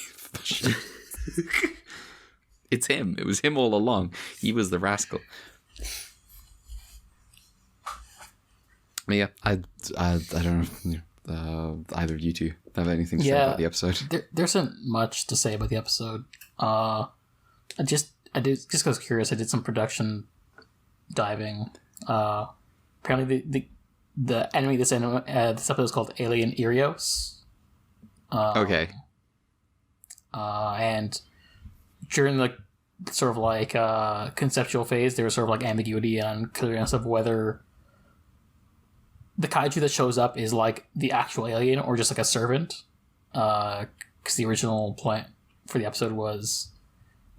It's him. It was him all along. He was the rascal. But yeah, I don't know. Either of you two have anything to say about the episode? There isn't much to say about the episode. Just because I was curious, I did some production diving. Apparently, the enemy this episode is called Alien Erios. Okay. And during the sort of like conceptual phase, there was sort of like ambiguity and unclearness of whether the kaiju that shows up is like the actual alien or just like a servant. Because the original plan for the episode was,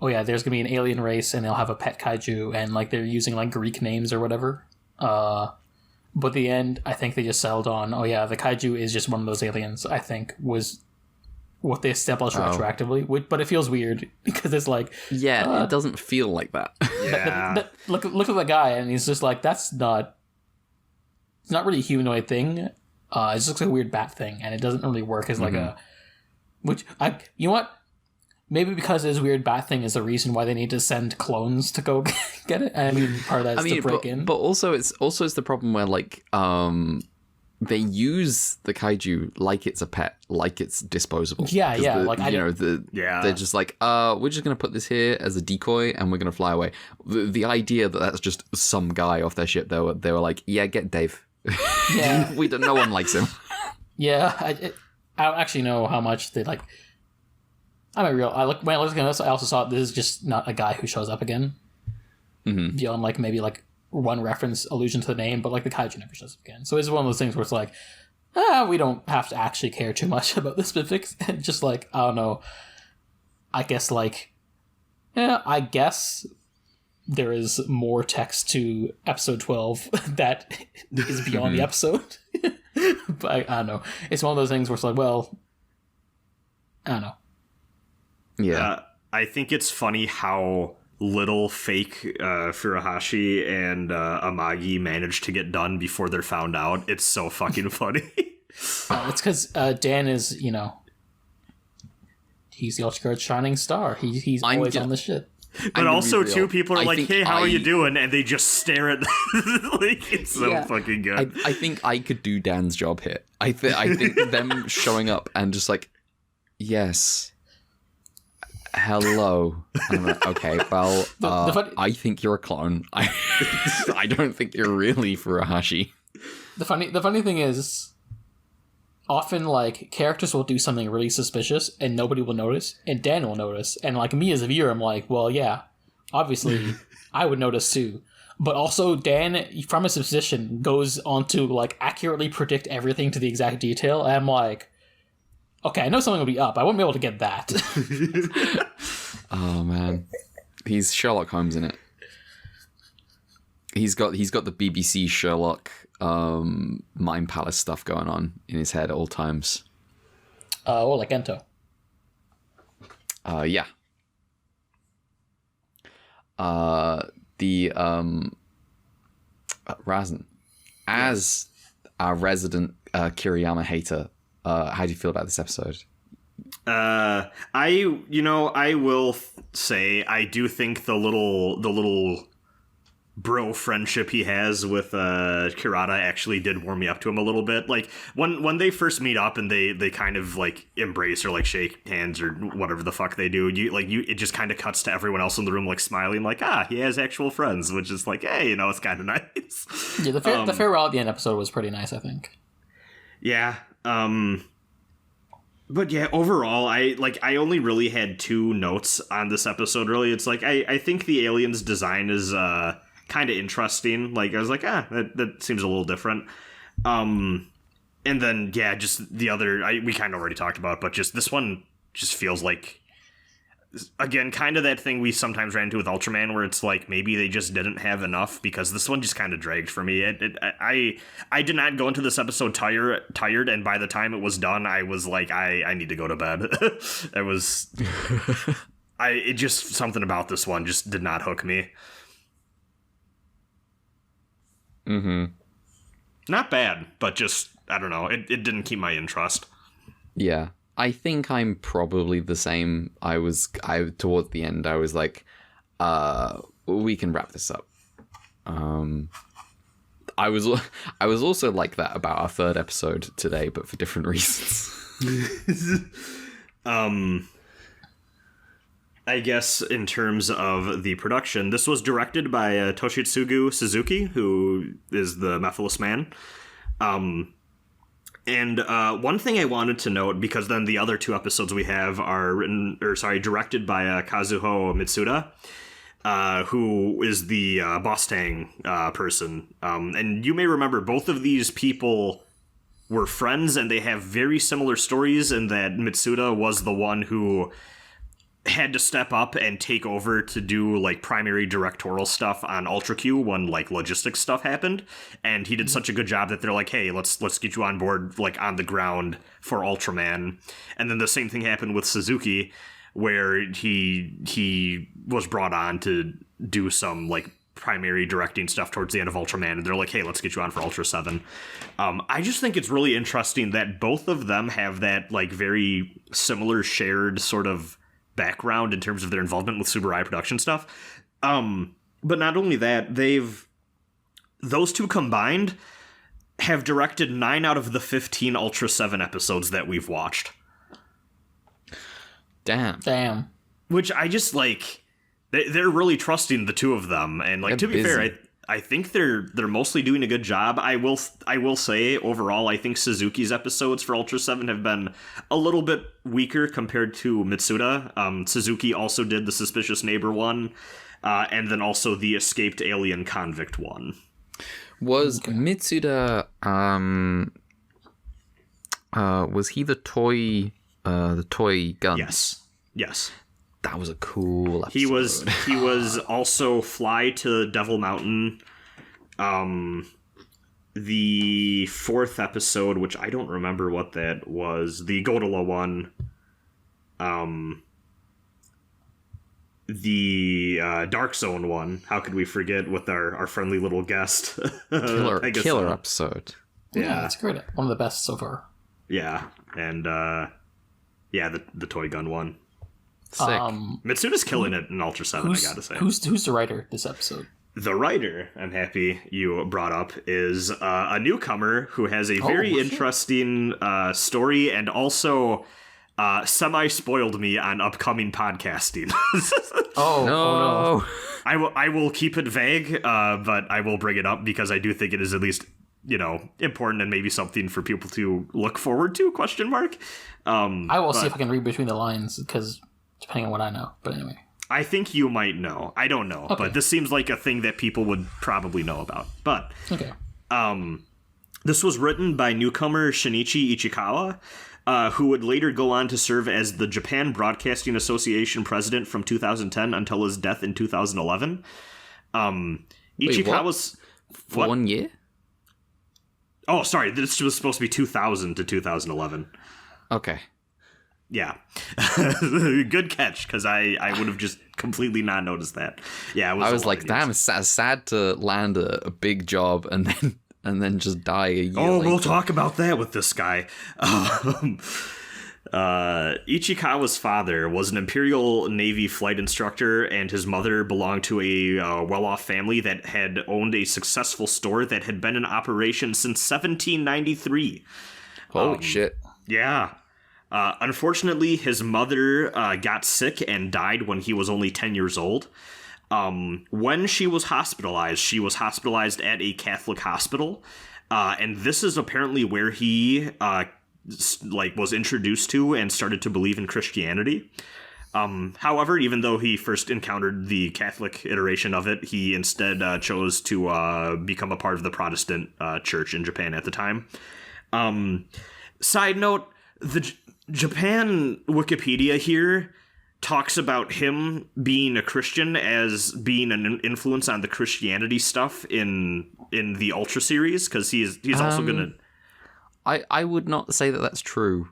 there's gonna be an alien race and they'll have a pet kaiju, and like they're using like Greek names or whatever. But at the end, I think they just settled on, the kaiju is just one of those aliens. I think was what they established retroactively, but it feels weird because it's like, it doesn't feel like that. Yeah. Look at the guy, and he's just like, it's not really a humanoid thing. It just looks like a weird bat thing, and it doesn't really work as like you know what? Maybe because this weird bat thing is the reason why they need to send clones to go get it. I mean, part of that is to break in. But also it's the problem where like they use the kaiju like it's a pet, like it's disposable. Yeah. They're just like, we're just gonna put this here as a decoy, and we're gonna fly away. The idea that that's just some guy off their ship, they were like, get Dave. Yeah, no one likes him. Yeah, I don't actually know how much they like. When I looked at this, I also saw this is just not a guy who shows up again. Mm-hmm. Beyond like maybe like one reference allusion to the name, but like the kaiju never shows up again. So it's one of those things where it's like, we don't have to actually care too much about the specifics. And just like, I don't know. I guess I guess there is more text to episode 12 that is beyond the episode. But I don't know. It's one of those things where it's like, well, I don't know. Yeah. I think it's funny how little fake Furuhashi and Amagi managed to get done before they're found out. It's so fucking funny. It's because Dan is, he's the Ultraguard's shining star. He's always on the shit. But also, too, people are like, hey, how are you doing? And they just stare at like, it's so fucking good. I think I could do Dan's job here. I think them showing up and just like, yes, hello. And I'm like, okay, well, I think you're a clone. I don't think you're really Furuhashi. The funny thing is, often like characters will do something really suspicious and nobody will notice, and Dan will notice, and like me as a viewer, I'm like, well, yeah, obviously I would notice too. But also Dan, from his position, goes on to like accurately predict everything to the exact detail, and I'm like, okay, I know something will be up. I won't be able to get that. Oh man, he's Sherlock Holmes in it. He's got the BBC Sherlock Mind Palace stuff going on in his head at all times. Or like Ento. Yeah. The Rasen, as our resident Kiriyama hater, how do you feel about this episode? I will say I do think the little bro friendship he has with Kirata actually did warm me up to him a little bit. Like when they first meet up and they kind of like embrace or like shake hands or whatever the fuck they do, it just kind of cuts to everyone else in the room like smiling, like he has actual friends, which is like, hey, it's kind of nice. Yeah, the farewell at the end episode was pretty nice, I think. Yeah. But yeah, overall, I only really had 2 notes on this episode, really. It's like, I think the aliens' design is kind of interesting. Like, I was like, that seems a little different. And then, yeah, just the other, we kind of already talked about, but just this one just feels like, again, kind of that thing we sometimes ran into with Ultraman, where it's like maybe they just didn't have enough, because this one just kind of dragged for me. I did not go into this episode tired, and by the time it was done, I was like, I need to go to bed. It just, something about this one just did not hook me. Mm-hmm. Not bad, but just, I don't know, it didn't keep my interest. Yeah. I think I'm probably the same. I towards the end, I was like, we can wrap this up. I was also like that about our 3rd episode today, but for different reasons. I guess in terms of the production, this was directed by Toshitsugu Suzuki, who is the Mephiles Man. And one thing I wanted to note, because then the other 2 episodes we have are directed by Kazuho Mitsuda, who is the Boss Tang person. And you may remember both of these people were friends, and they have very similar stories, in that Mitsuda was the one who had to step up and take over to do like primary directorial stuff on Ultra Q when like logistics stuff happened, and he did such a good job that they're like, hey, let's get you on board like on the ground for Ultraman. And then the same thing happened with Suzuki, where he was brought on to do some like primary directing stuff towards the end of Ultraman, and they're like, hey, let's get you on for Ultraseven. I just think it's really interesting that both of them have that like very similar shared sort of background in terms of their involvement with Tsuburaya production stuff. But not only that, those 2 combined have directed 9 out of the 15 Ultraseven episodes that we've watched. Damn. Which I just like, they're really trusting the 2 of them, and like, they're to be busy. fair, I think they're mostly doing a good job. I will say overall, I think Suzuki's episodes for Ultraseven have been a little bit weaker compared to Mitsuda. Suzuki also did the Suspicious Neighbor one, and then also the Escaped Alien Convict one. Was Mitsuda was he the toy gun? Yes. That was a cool episode. He was also Fly to Devil Mountain. The 4th episode, which I don't remember what that was, the Godala one. The Dark Zone one. How could we forget, with our friendly little guest? Killer episode. Yeah, it's great. One of the best so far. Yeah, and the toy gun one. Sick. Mitsuda's killing it in Ultraseven, I gotta say. Who's the writer this episode? The writer, I'm happy you brought up, is a newcomer who has a very interesting story, and also semi-spoiled me on upcoming podcasting. No. I will keep it vague, but I will bring it up because I do think it is at least, important and maybe something for people to look forward to, ? I will see if I can read between the lines, because depending on what I know. But anyway. I think you might know. I don't know. Okay. But this seems like a thing that people would probably know about. But okay. This was written by newcomer Shinichi Ichikawa, who would later go on to serve as the Japan Broadcasting Association president from 2010 until his death in 2011. Ichikawa's... For 1 year? Oh, sorry. This was supposed to be 2000 to 2011. Okay. Yeah. Good catch, because I would have just completely not noticed that. Yeah, I was like, damn, it's sad to land a big job and then just die a year later. We'll talk about that with this guy. Ichikawa's father was an Imperial Navy flight instructor, and his mother belonged to a well-off family that had owned a successful store that had been in operation since 1793. Holy shit. Yeah. Unfortunately, his mother got sick and died when he was only 10 years old. When she was hospitalized at a Catholic hospital, and this is apparently where he was introduced to and started to believe in Christianity. However, even though he first encountered the Catholic iteration of it, he instead chose to become a part of the Protestant church in Japan at the time. Side note, the Japan Wikipedia here talks about him being a Christian as being an influence on the Christianity stuff in the Ultra series, because he's also gonna... I would not say that that's true.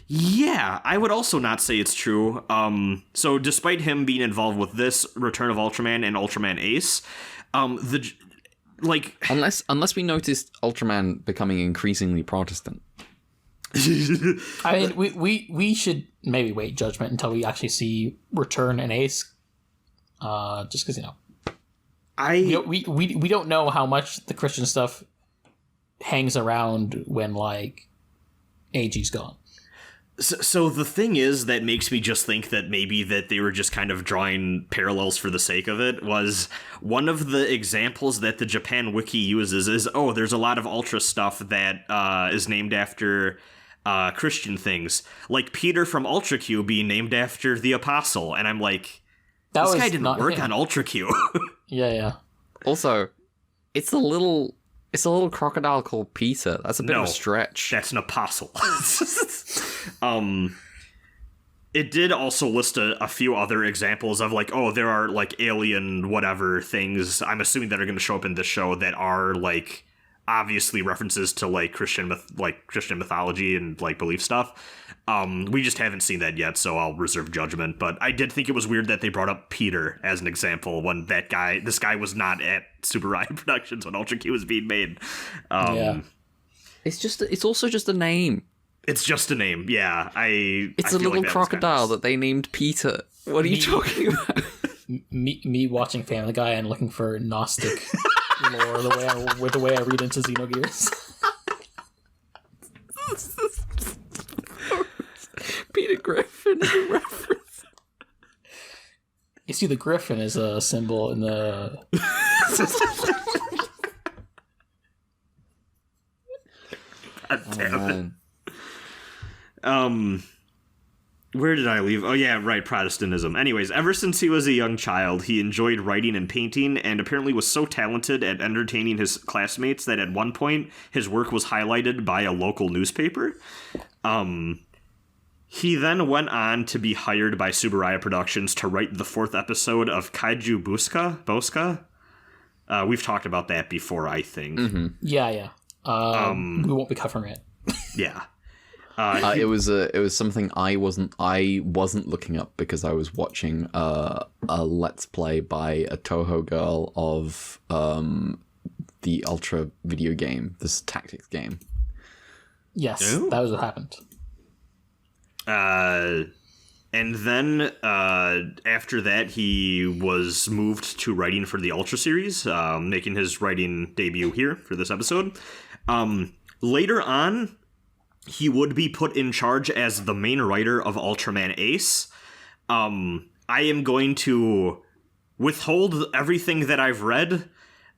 Yeah, I would also not say it's true. So despite him being involved with this, Return of Ultraman and Ultraman Ace, unless we noticed Ultraman becoming increasingly Protestant. I mean, we should maybe wait judgment until we actually see Return and Ace, just because we don't know how much the Christian stuff hangs around when AG's gone. So the thing is that makes me just think that maybe that they were just kind of drawing parallels for the sake of it was one of the examples that the Japan Wiki uses is, there's a lot of Ultra stuff that is named after Christian things, like Peter from Ultra Q being named after the Apostle, and I'm like, this guy didn't work on Ultra Q. Yeah. Also, it's a little crocodile called Peter. That's a bit of a stretch. That's an apostle. It did also list a few other examples of there are alien whatever things, I'm assuming, that are going to show up in this show that are obviously references to Christian mythology and belief stuff. We just haven't seen that yet, so I'll reserve judgment. But I did think it was weird that they brought up Peter as an example when this guy was not at Super Ryan Productions when Ultra Q was being made. Yeah. It's also just a name. It's just a name, yeah. It's a little crocodile that they named Peter. What are you talking about? Me watching Family Guy and looking for Gnostic lore the way I read into Xenogears. Peter Griffin is a reference. You see, the griffin is a symbol in the... Where did I leave? Oh yeah, right, Protestantism. Anyways, ever since he was a young child, he enjoyed writing and painting, and apparently was so talented at entertaining his classmates that at one point his work was highlighted by a local newspaper. He then went on to be hired by Subaraya Productions to write the 4th episode of Kaiju Bosca. We've talked about that before, I think. Mm-hmm. Yeah. We won't be covering it. Yeah. It was something I wasn't looking up because I was watching a Let's Play by a Toho girl of the Ultra video game, this tactics game. Yes, That was what happened. And then after that, he was moved to writing for the Ultra series, making his writing debut here for this episode. Later on, he would be put in charge as the main writer of Ultraman Ace. I am going to withhold everything that I've read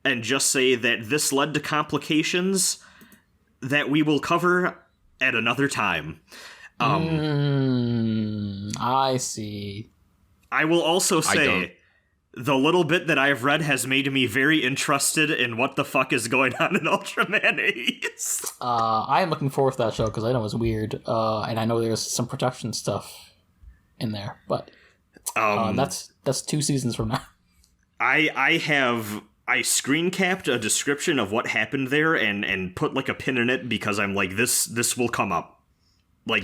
and just say that this led to complications that we will cover at another time. I see. I will also say the little bit that I've read has made me very interested in what the fuck is going on in Ultraman Ace. I am looking forward to that show because I know it's weird, and I know there's some production stuff in there, but that's 2 seasons from now. I screen capped a description of what happened there and put a pin in it because I'm like, this will come up. Can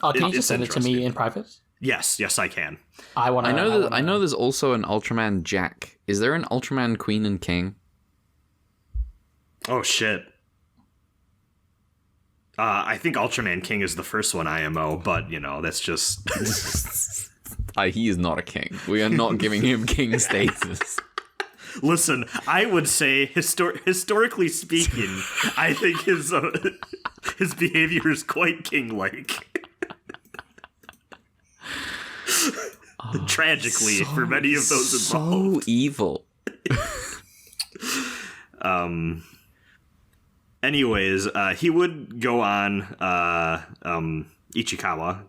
you just send it to me in private? Yes, I can. I know there's also an Ultraman Jack. Is there an Ultraman Queen and King? Oh shit. I think Ultraman King is the first one IMO, but, you know, that's just... He is not a king. We are not giving him king status. Listen, I would say, historically speaking, I think his behavior is quite king-like. Tragically, for many of those involved. So evil. Anyways, he would go on, Ichikawa.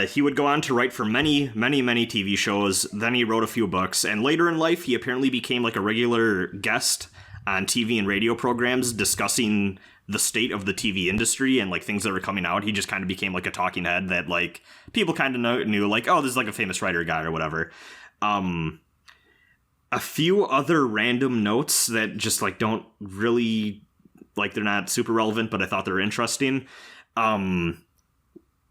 He would go on to write for many TV shows. Then he wrote a few books, and later in life, he apparently became like a regular guest on TV and radio programs discussing the state of the TV industry and like things that were coming out. He just kind of became like a talking head that like people kind of knew, like, oh, this is like a famous writer guy or whatever. A few other random notes that just like don't really, like, they're not super relevant, but I thought they were interesting.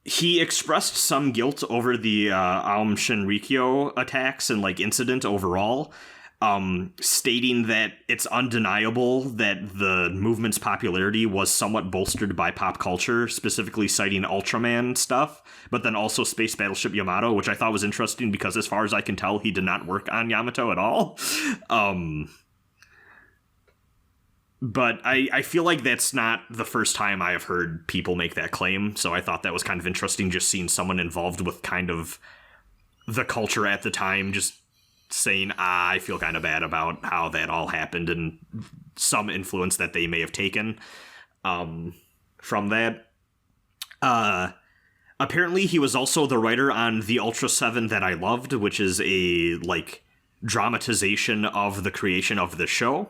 He expressed some guilt over the Aum Shinrikyo attacks and like incident overall, stating that it's undeniable that the movement's popularity was somewhat bolstered by pop culture, specifically citing Ultraman stuff, but then also Space Battleship Yamato, which I thought was interesting because as far as I can tell, he did not work on Yamato at all. But I feel like that's not the first time I have heard people make that claim, so I thought that was kind of interesting, just seeing someone involved with kind of the culture at the time just saying, I feel kind of bad about how that all happened and some influence that they may have taken from that. Apparently, he was also the writer on The Ultraseven That I Loved, which is a, like, dramatization of the creation of the show.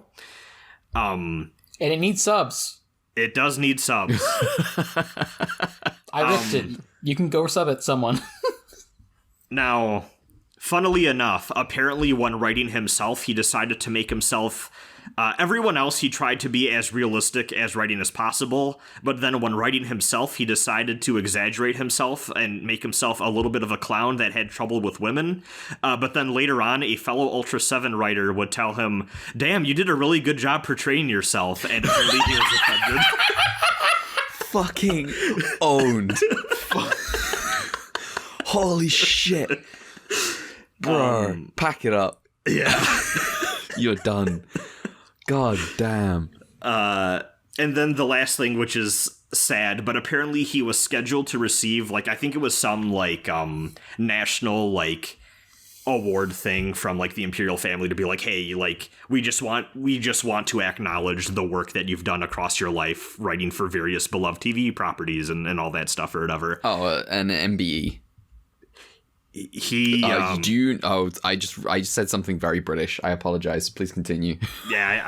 And it needs subs. It does need subs. I ripped it. You can go sub it, someone. Now, funnily enough, apparently when writing himself, he decided to make himself... everyone else, he tried to be as realistic as writing as possible, but then when writing himself, he decided to exaggerate himself and make himself a little bit of a clown that had trouble with women. But then later on, a fellow Ultra 7 writer would tell him, damn, you did a really good job portraying yourself, and apparently he was offended. Fucking owned. Holy shit. Bro, pack it up. Yeah. You're done. God damn. And then the last thing, which is sad, but apparently he was scheduled to receive, like, I think it was some, like, national, like, award thing from, like, the Imperial family to be like, hey, like, we just want to acknowledge the work that you've done across your life, writing for various beloved TV properties and all that stuff or whatever. Oh, an MBE. He I just said something very British. I apologize. Please continue. Yeah,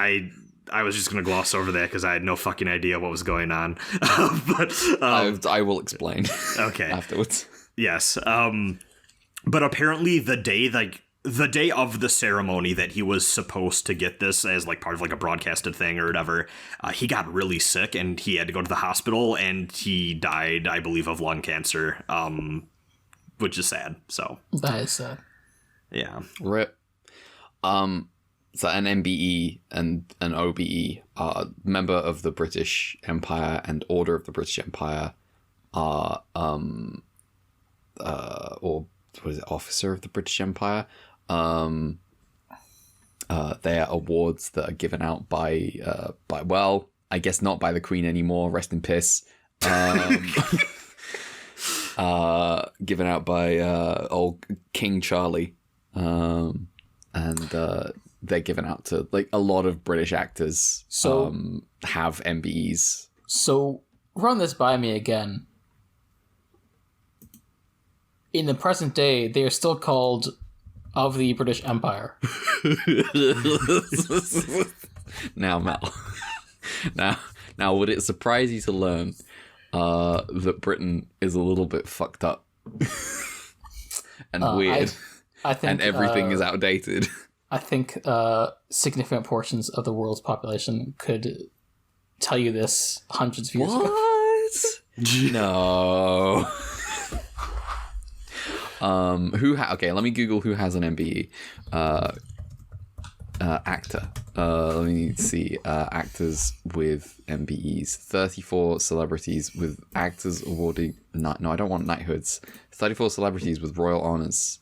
I was just gonna gloss over that because I had no fucking idea what was going on. But I will explain. Okay. Afterwards. Yes. But apparently the day of the ceremony that he was supposed to get this as like part of like a broadcasted thing or whatever, he got really sick and he had to go to the hospital and he died, I believe, of lung cancer. Which is sad. So that is sad. Yeah. RIP. So an MBE and an OBE are member of the British Empire and Order of the British Empire are or what is it, Officer of the British Empire. They are awards that are given out by well, I guess not by the Queen anymore, rest in piss. Given out by old King Charlie, and they're given out to like a lot of British actors. So have MBEs. So run this by me again. In the present day, they are still called of the British Empire. Now, Mel. Now, would it surprise you to learn that Britain is a little bit fucked up and weird, I think, and everything is outdated? I think significant portions of the world's population could tell you this hundreds of years ago. What? No. Okay, let me Google who has an MBE. Actor. Let me see. Actors with MBEs. 34 celebrities with actors awarding... No, I don't want knighthoods. 34 celebrities with royal honors.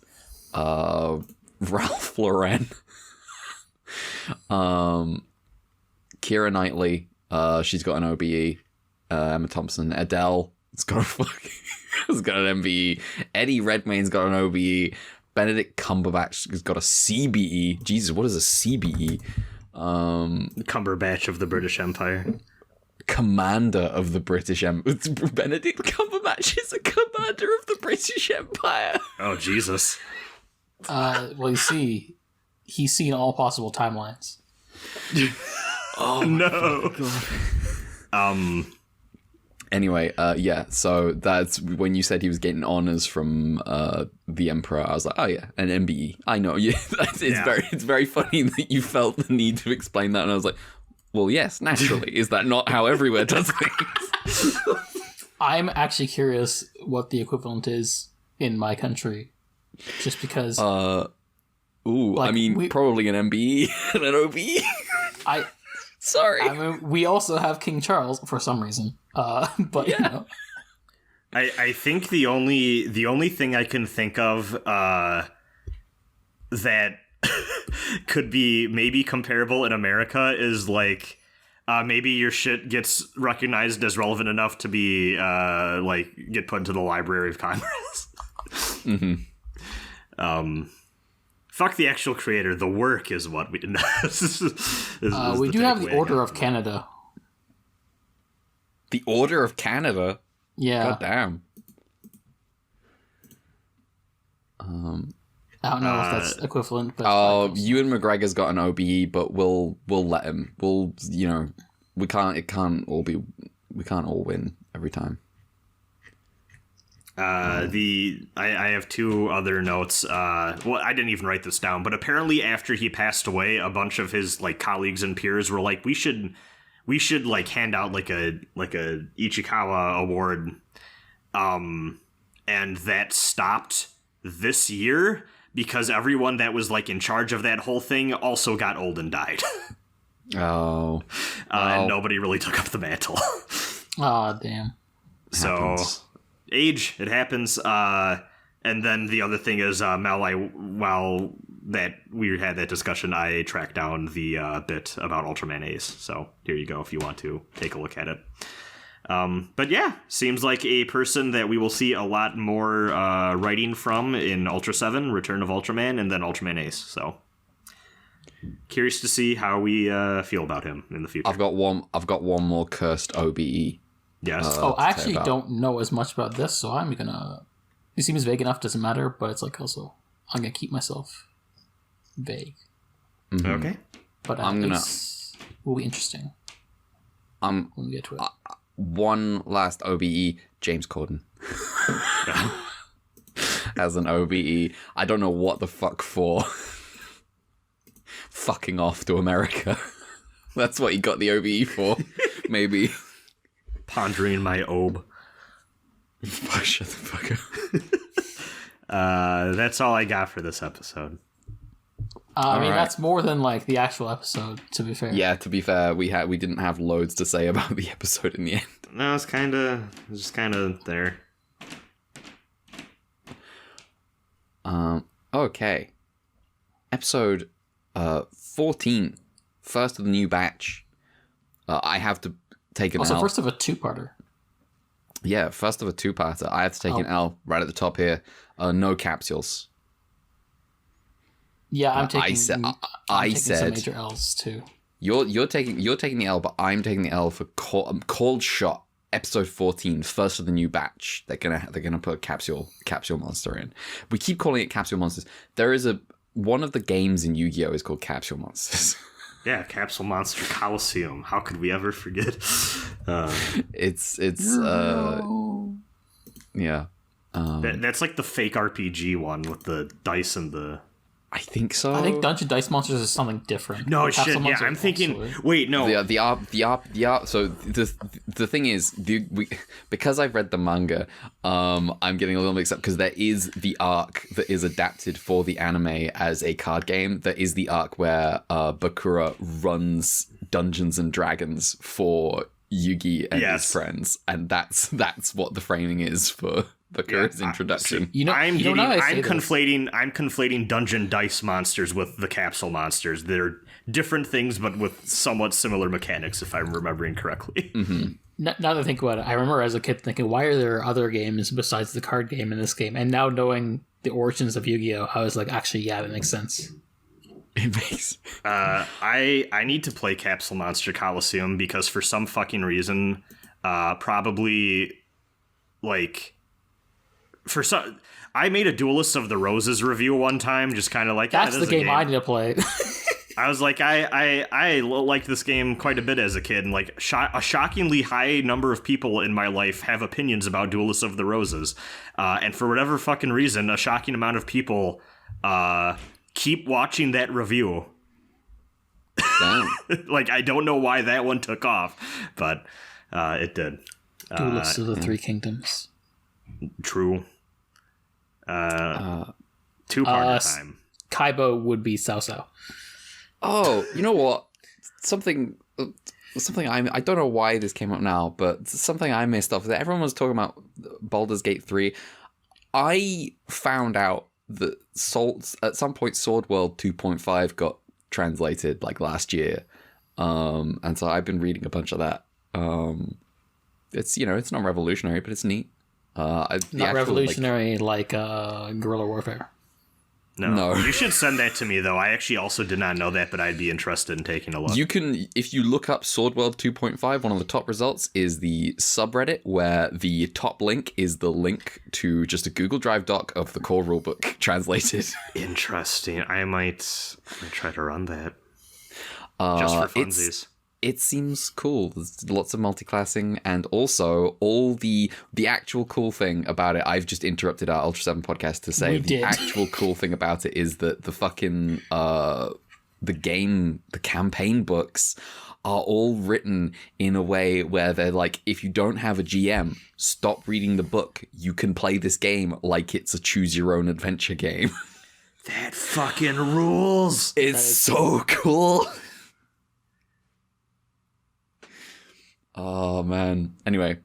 Ralph Lauren. Keira Knightley. She's got an OBE. Emma Thompson. Adele. It's got it's got an MBE. Eddie Redmayne's got an OBE. Benedict Cumberbatch has got a CBE. Jesus, what is a CBE? Cumberbatch of the British Empire. Commander of the British Empire. Benedict Cumberbatch is a commander of the British Empire. Oh, Jesus. Well, you see, he's seen all possible timelines. Oh, no. Anyway, yeah, so that's when you said he was getting honors from the Emperor. I was like, oh yeah, an MBE. I know. Yeah, it's very funny that you felt the need to explain that, and I was like, well, yes, naturally. Is that not how everywhere does things? I'm actually curious what the equivalent is in my country, just because. Probably an MBE and an OBE. Sorry. I mean, we also have King Charles for some reason. But yeah. You know. I think the only thing I can think of that could be maybe comparable in America is like maybe your shit gets recognized as relevant enough to be get put into the Library of Congress. Mm-hmm. Fuck the actual creator. The work is what we did not. We do have the Order of Canada. The Order of Canada? Yeah. God damn. I don't know if that's equivalent. But Ewan McGregor's got an OBE, but we'll let him. We can't all win every time. I have two other notes. Well, I didn't even write this down, but apparently after he passed away, a bunch of his colleagues and peers were like, we should hand out a Ichikawa award. And that stopped this year because everyone that was in charge of that whole thing also got old and died. Oh. And nobody really took up the mantle. Aw, damn. So Happens. Age, it happens. And then the other thing is, Mel, while that we had that discussion, I tracked down the bit about Ultraman Ace. So here you go if you want to take a look at it. But yeah, seems like a person that we will see a lot more writing from in Ultra 7, Return of Ultraman, and then Ultraman Ace. So curious to see how we feel about him in the future. I've got one more cursed OBE. Yes. I actually don't know as much about this, so I'm gonna. It seems vague enough, doesn't matter, but it's also I'm gonna keep myself vague. Mm-hmm. Okay. But will be interesting. When we get to it. One last OBE, James Corden. As an OBE. I don't know what the fuck for. Fucking off to America. That's what he got the OBE for. Maybe. Pondering my obe. Shut the fuck up. That's all I got for this episode. That's more than the actual episode, to be fair. Yeah, to be fair, we didn't have loads to say about the episode in the end. No, it's just kind of there. Okay. Episode 14. First of the new batch. I have to take an L. First of a two-parter. Yeah, first of a two-parter. I have to take an L right at the top here. No capsules. Yeah, I'm taking. I taking said some major L's too. You're taking the L, but I'm taking the L for Cold Shot episode 14, first of the new batch. They're gonna put capsule monster in. We keep calling it capsule monsters. There is one of the games in Yu-Gi-Oh is called Capsule Monsters. Yeah, Capsule Monster Coliseum. How could we ever forget? It's yeah. That's like the fake RPG one with the dice and the I think so. I think Dungeon Dice Monsters is something different. No Capsule shit. Yeah, Monsters I'm thinking. also- Wait, no. the arc. So the thing is, because I've read the manga, I'm getting a little mixed up because there is the arc that is adapted for the anime as a card game. There is the arc where Bakura runs Dungeons and Dragons for Yugi and his friends, and that's what the framing is for Bakura's introduction. I'm conflating Dungeon Dice Monsters with the Capsule Monsters. They're different things, but with somewhat similar mechanics, if I'm remembering correctly. Mm-hmm. Now that I think about it, I remember as a kid thinking, why are there other games besides the card game in this game? And now knowing the origins of Yu-Gi-Oh, I was like, actually, yeah, that makes sense. It makes. I need to play Capsule Monster Coliseum because for some fucking reason, probably like. I made a Duelist of the Roses review one time, just kind of like that's the game I need to play. I was like, I liked this game quite a bit as a kid, and like a shockingly high number of people in my life have opinions about Duelist of the Roses, and for whatever fucking reason, a shocking amount of people keep watching that review. Damn. Like, I don't know why that one took off, but it did. Duelist of the Three Kingdoms. True. 2-part time. Kaiba would be Cao Cao. Oh, you know what? Something I don't know why this came up now, but something I missed off. Everyone was talking about Baldur's Gate 3. I found out that at some point Sword World 2.5 got translated like last year. And so I've been reading a bunch of that. It's it's not revolutionary, but it's neat. Not revolutionary like guerrilla warfare. No, you should send that to me though. I actually also did not know that, but I'd be interested in taking a look. You can, if you look up Sword World 2.5, one of the top results is the subreddit where the top link is the link to just a Google Drive doc of the core rulebook translated. Interesting. I might try to run that just for funsies. It seems cool. There's lots of multi-classing, and also all the actual cool thing about it. I've just interrupted our Ultra 7 podcast to say the actual cool thing about it is that the fucking the campaign books are all written in a way where they're like, if you don't have a GM, stop reading the book. You can play this game like it's a choose your own adventure game. That fucking rules. It's so cool. Oh man. Anyway,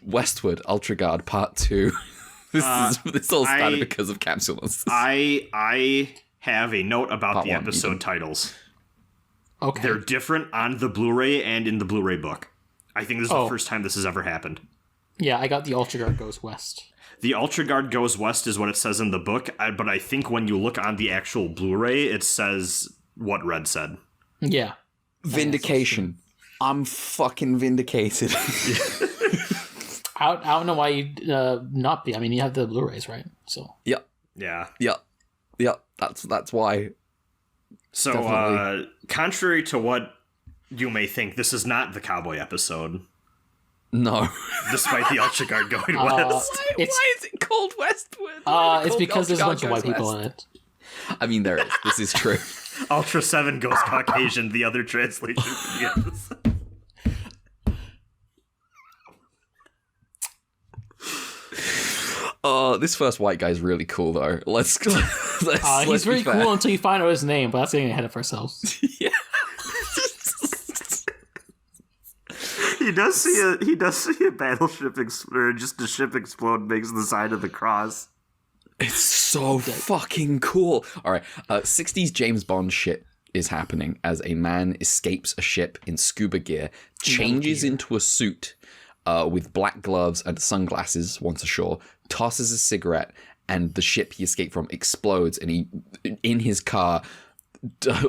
Westward Ultra Guard Part 2. This all started because of Capsule Monsters. I have a note about Part the 1, episode titles. Okay. They're different on the Blu-ray and in the Blu-ray book. I think this is the first time this has ever happened. Yeah, I got the Ultra Guard Goes West. The Ultra Guard Goes West is what it says in the book, but I think when you look on the actual Blu-ray, it says what Red said. Yeah. Vindication. I'm fucking vindicated. I don't know why you'd not be. I mean, you have the Blu-rays, right? So. Yep. Yeah. Yep. That's why. So, contrary to what you may think, this is not the cowboy episode. No. Despite the Ultra Guard going west. Why is it called Westward? It's because there's a bunch of white people in it. I mean, there is. This is true. Ultra 7 goes Caucasian, the other translation for the episode. This first white guy's really cool, though. Let's he's very cool until you find out his name, but that's getting ahead of ourselves. Yeah. He does see a battleship or just a ship explode, makes the sign of the cross. It's so fucking cool. All right, 60s James Bond shit is happening as a man escapes a ship in scuba gear, changes into a suit with black gloves and sunglasses once ashore, tosses a cigarette, and the ship he escaped from explodes, and he, in his car,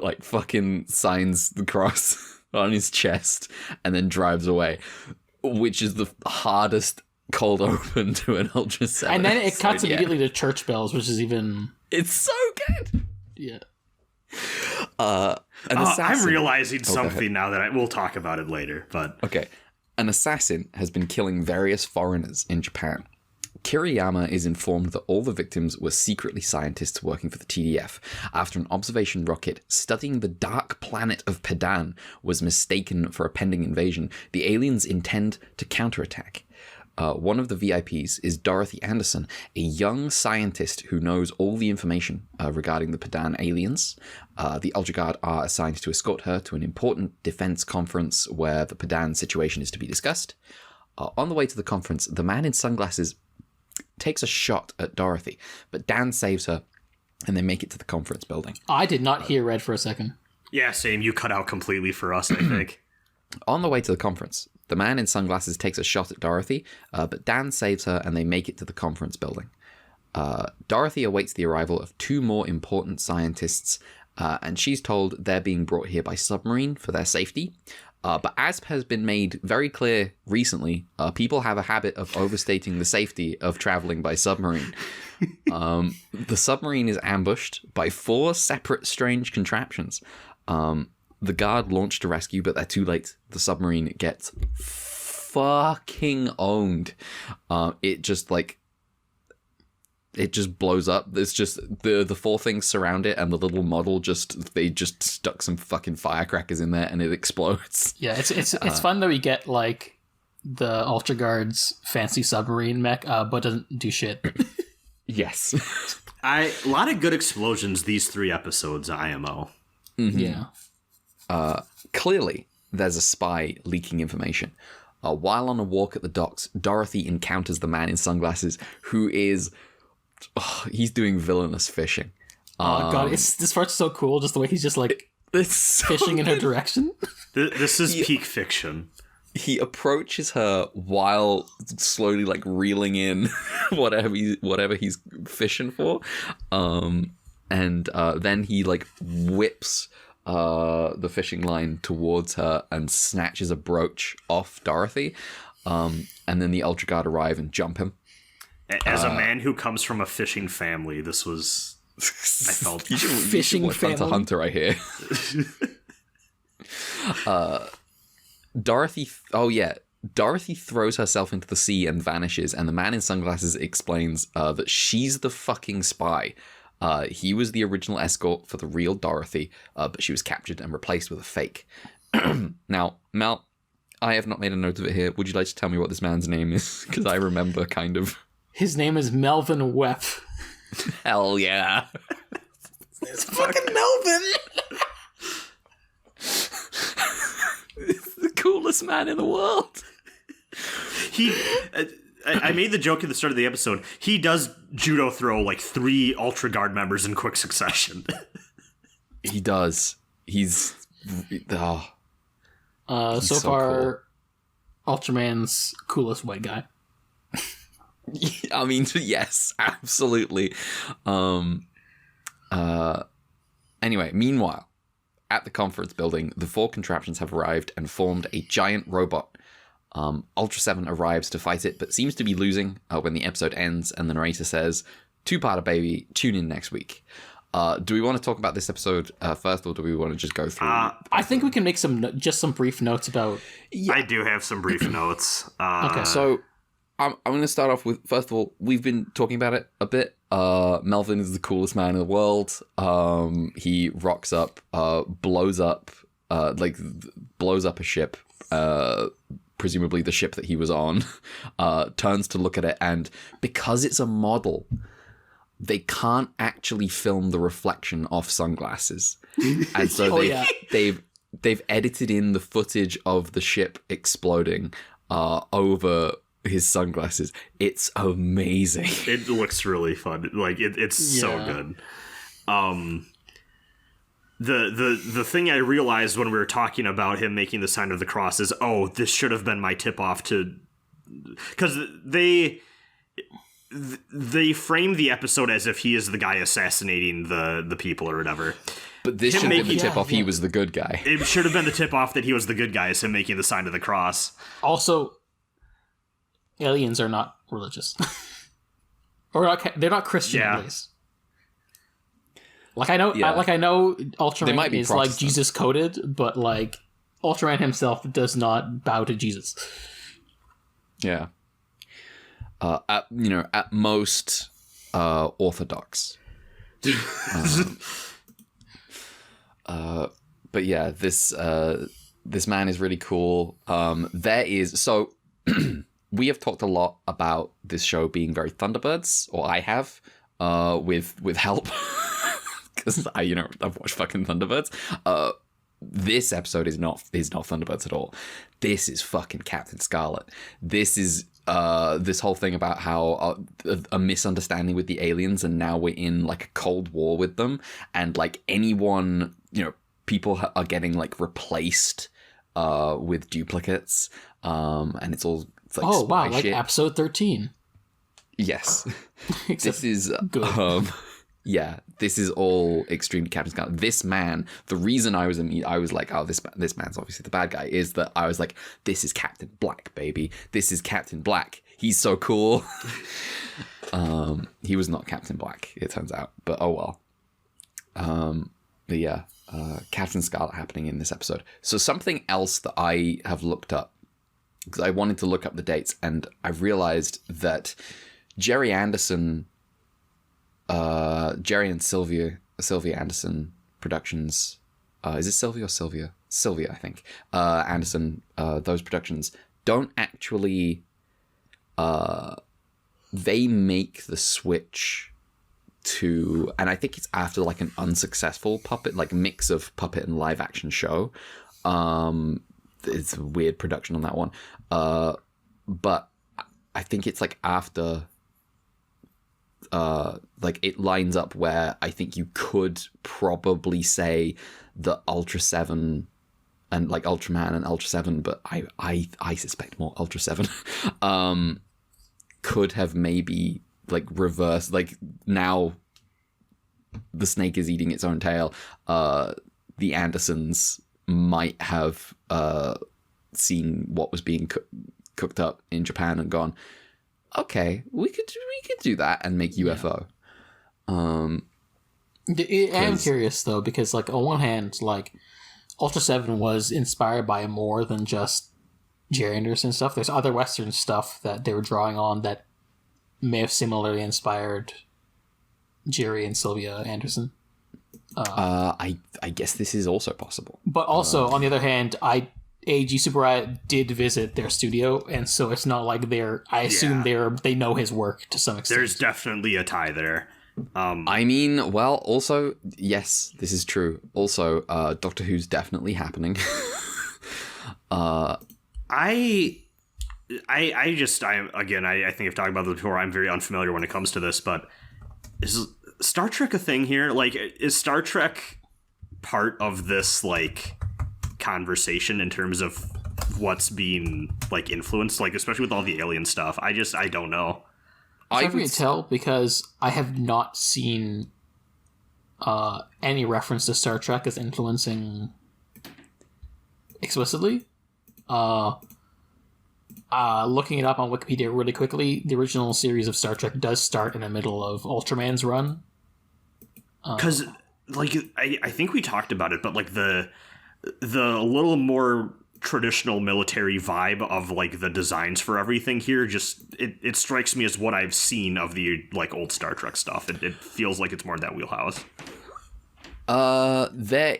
like fucking signs the cross on his chest and then drives away, which is the hardest cold open to an Ultra 7. And then it cuts immediately to church bells, which is even... It's so good! Yeah. I'm realizing something now that we'll talk about it later, but... Okay. An assassin has been killing various foreigners in Japan. Kiriyama is informed that all the victims were secretly scientists working for the TDF after an observation rocket studying the dark planet of Pedan was mistaken for a pending invasion. The aliens intend to counterattack. One of the VIPs is Dorothy Anderson, a young scientist who knows all the information regarding the Pedan aliens. The Ultra Guard are assigned to escort her to an important defense conference where the Pedan situation is to be discussed. On the way to the conference, the man in sunglasses takes a shot at Dorothy, but Dan saves her, and they make it to the conference building. I did not hear Red for a second. Yeah, same. You cut out completely for us, I think. On the way to the conference, the man in sunglasses takes a shot at Dorothy, but Dan saves her, and they make it to the conference building. Dorothy awaits the arrival of 2 more important scientists, and she's told they're being brought here by submarine for their safety. But as has been made very clear recently, people have a habit of overstating the safety of traveling by submarine. The submarine is ambushed by 4 separate strange contraptions. The guard launch to rescue, but they're too late. The submarine gets fucking owned. It just blows up. It's just the 4 things surround it, and the little model they just stuck some fucking firecrackers in there, and it explodes. Yeah, it's fun that we get like the Ultra Guard's fancy submarine mech, but doesn't do shit. Yes, a lot of good explosions these 3 episodes. IMO. Mm-hmm. Yeah. Clearly, there's a spy leaking information. While on a walk at the docks, Dorothy encounters the man in sunglasses, who is. He's doing villainous fishing. Oh god, this part's so cool, just the way he's just like it's so fishing in her direction. This is peak fiction. He approaches her while slowly like reeling in whatever he's fishing for, and then he like whips the fishing line towards her and snatches a brooch off Dorothy, and then the Ultra Guard arrive and jump him. As a man who comes from a fishing family, this was... I felt... Fishing family. Hunter Hunter, I hear. Dorothy... Oh, yeah. Dorothy throws herself into the sea and vanishes, and the man in sunglasses explains that she's the fucking spy. He was the original escort for the real Dorothy, but she was captured and replaced with a fake. Now, Mel, I have not made a note of it here. Would you like to tell me what this man's name is? Because I remember kind of... His name is Melvin Webb. Hell yeah. It's fucking Melvin! It's the coolest man in the world. I made the joke at the start of the episode. He does judo throw like 3 Ultra Guard members in quick succession. He does. He's so so far, cool. Ultraman's coolest white guy. I mean, yes, absolutely. Anyway, meanwhile, at the conference building, the 4 contraptions have arrived and formed a giant robot. Ultraseven arrives to fight it, but seems to be losing when the episode ends, and the narrator says, 2-parter baby, tune in next week. Do we want to talk about this episode first, or do we want to just go through? I think we can make some brief notes about... Yeah. I do have some brief notes. Okay, so I'm going to start off with, first of all, we've been talking about it a bit. Melvin is the coolest man in the world. He rocks up, blows up a ship, presumably the ship that he was on, turns to look at it, and because it's a model, they can't actually film the reflection off sunglasses. And so they've edited in the footage of the ship exploding over his sunglasses. It's amazing. It looks really fun. Like it's so good. The thing I realized when we were talking about him making the sign of the cross is, oh, this should have been my tip off to, because they frame the episode as if he is the guy assassinating the people or whatever. But this should have been the tip off. He was the good guy. It should have been the tip off that he was the good guy, is him making the sign of the cross. Also, aliens are not religious, or they're not Christian at least. Like I know Ultraman is like Jesus coded, but like Ultraman himself does not bow to Jesus. Yeah. at most orthodox. But yeah, this man is really cool. We have talked a lot about this show being very Thunderbirds, or I have, with help, because I've watched fucking Thunderbirds. This episode is not Thunderbirds at all. This is fucking Captain Scarlet. This is this whole thing about how a misunderstanding with the aliens, and now we're in like a cold war with them, and like anyone, people are getting like replaced with duplicates, and it's like, oh wow, like shit. Episode 13. Yes. This is good. This is all extreme Captain Scarlet. This man, the reason I was like, oh, this man's obviously the bad guy, is that I was like, this is Captain Black, baby. This is Captain Black. He's so cool. He was not Captain Black, it turns out, but oh well. But yeah, Captain Scarlet happening in this episode. So something else that I have looked up, because I wanted to look up the dates, and I realized that Jerry and Sylvia Anderson Productions, is it Sylvia or Sylvia? Sylvia, I think. Anderson, those productions don't actually, they make the switch to, and I think it's after like an unsuccessful puppet, like mix of puppet and live action show. It's a weird production on that one. But I think it's like after, like it lines up where I think you could probably say that Ultraseven and like Ultraman and Ultraseven, but I suspect more Ultraseven, could have maybe like reversed, like now the snake is eating its own tail. The Andersons might have seen what was being cooked up in Japan and gone, okay, we could do that and make UFO. I'm curious though, because like on one hand, like Ultraseven was inspired by more than just Jerry Anderson stuff. There's other Western stuff that they were drawing on that may have similarly inspired Jerry and Sylvia Anderson. I guess this is also possible. But also, on the other hand, AG Super Riot did visit their studio, and so it's not like I assume they know his work to some extent. There's definitely a tie there. I mean, well, also, yes, this is true. Also, Doctor Who's definitely happening. I think I've talked about this before. I'm very unfamiliar when it comes to this, but is Star Trek a thing here? Like, is Star Trek part of this, like, conversation in terms of what's being, like, influenced? Like, especially with all the alien stuff. I don't know. I can tell because I have not seen any reference to Star Trek as influencing explicitly. Looking it up on Wikipedia really quickly, the original series of Star Trek does start in the middle of Ultraman's run. Because, like, I think we talked about it, but, like, the little more traditional military vibe of, like, the designs for everything here, just, it strikes me as what I've seen of the, like, old Star Trek stuff. It feels like it's more in that wheelhouse. There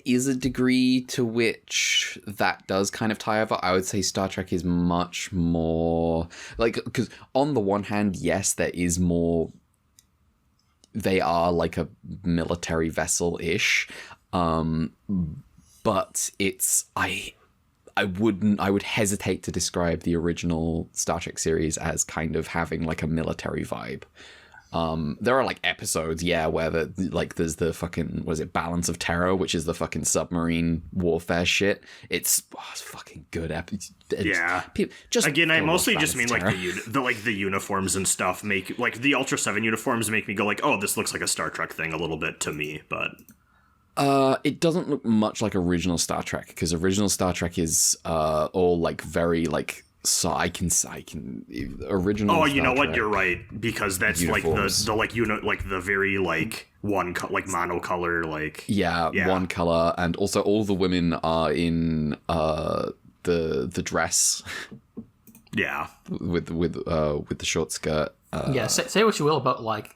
is a degree to which that does kind of tie over. I would say Star Trek is much more, like, because on the one hand, yes, there is more, they are like a military vessel-ish, but it's, I would hesitate to describe the original Star Trek series as kind of having like a military vibe. There are like episodes, where there's the fucking, what is it, Balance of Terror, which is the fucking submarine warfare shit. It's fucking good. I mostly just mean like the uniforms and stuff make, like, the Ultraseven uniforms make me go like, oh, this looks like a Star Trek thing a little bit to me, but it doesn't look much like original Star Trek, because original Star Trek is all like very like, so I can original. Oh, you Star know what? Trek You're right, because that's uniforms. Like the very like like monocolor, like one color, and also all the women are in the dress. Yeah. with the short skirt. Yeah, say what you will about like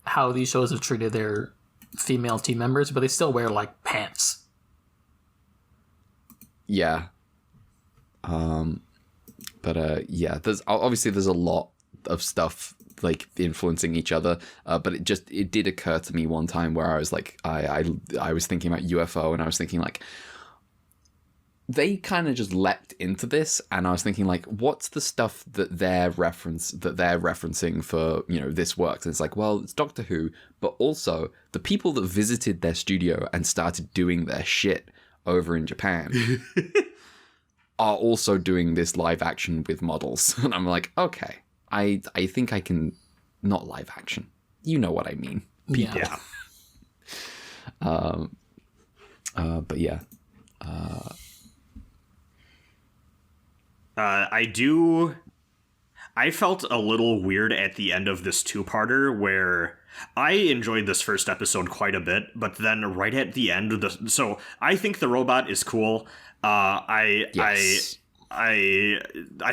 how these shows have treated their female team members, but they still wear like pants. Yeah. Yeah, there's a lot of stuff like influencing each other, but it did occur to me one time where I was like, I was thinking about UFO, and I was thinking like, they kind of just leapt into this, and I was thinking like, what's the stuff that they're referencing for, you know, this works? And it's like, well, it's Doctor Who, but also the people that visited their studio and started doing their shit over in Japan are also doing this live action with models. And I'm like, okay, I think I can, not live action. You know what I mean. People. Yeah. But yeah. I felt a little weird at the end of this two-parter where I enjoyed this first episode quite a bit, but then right at the end so I think the robot is cool. Yes. I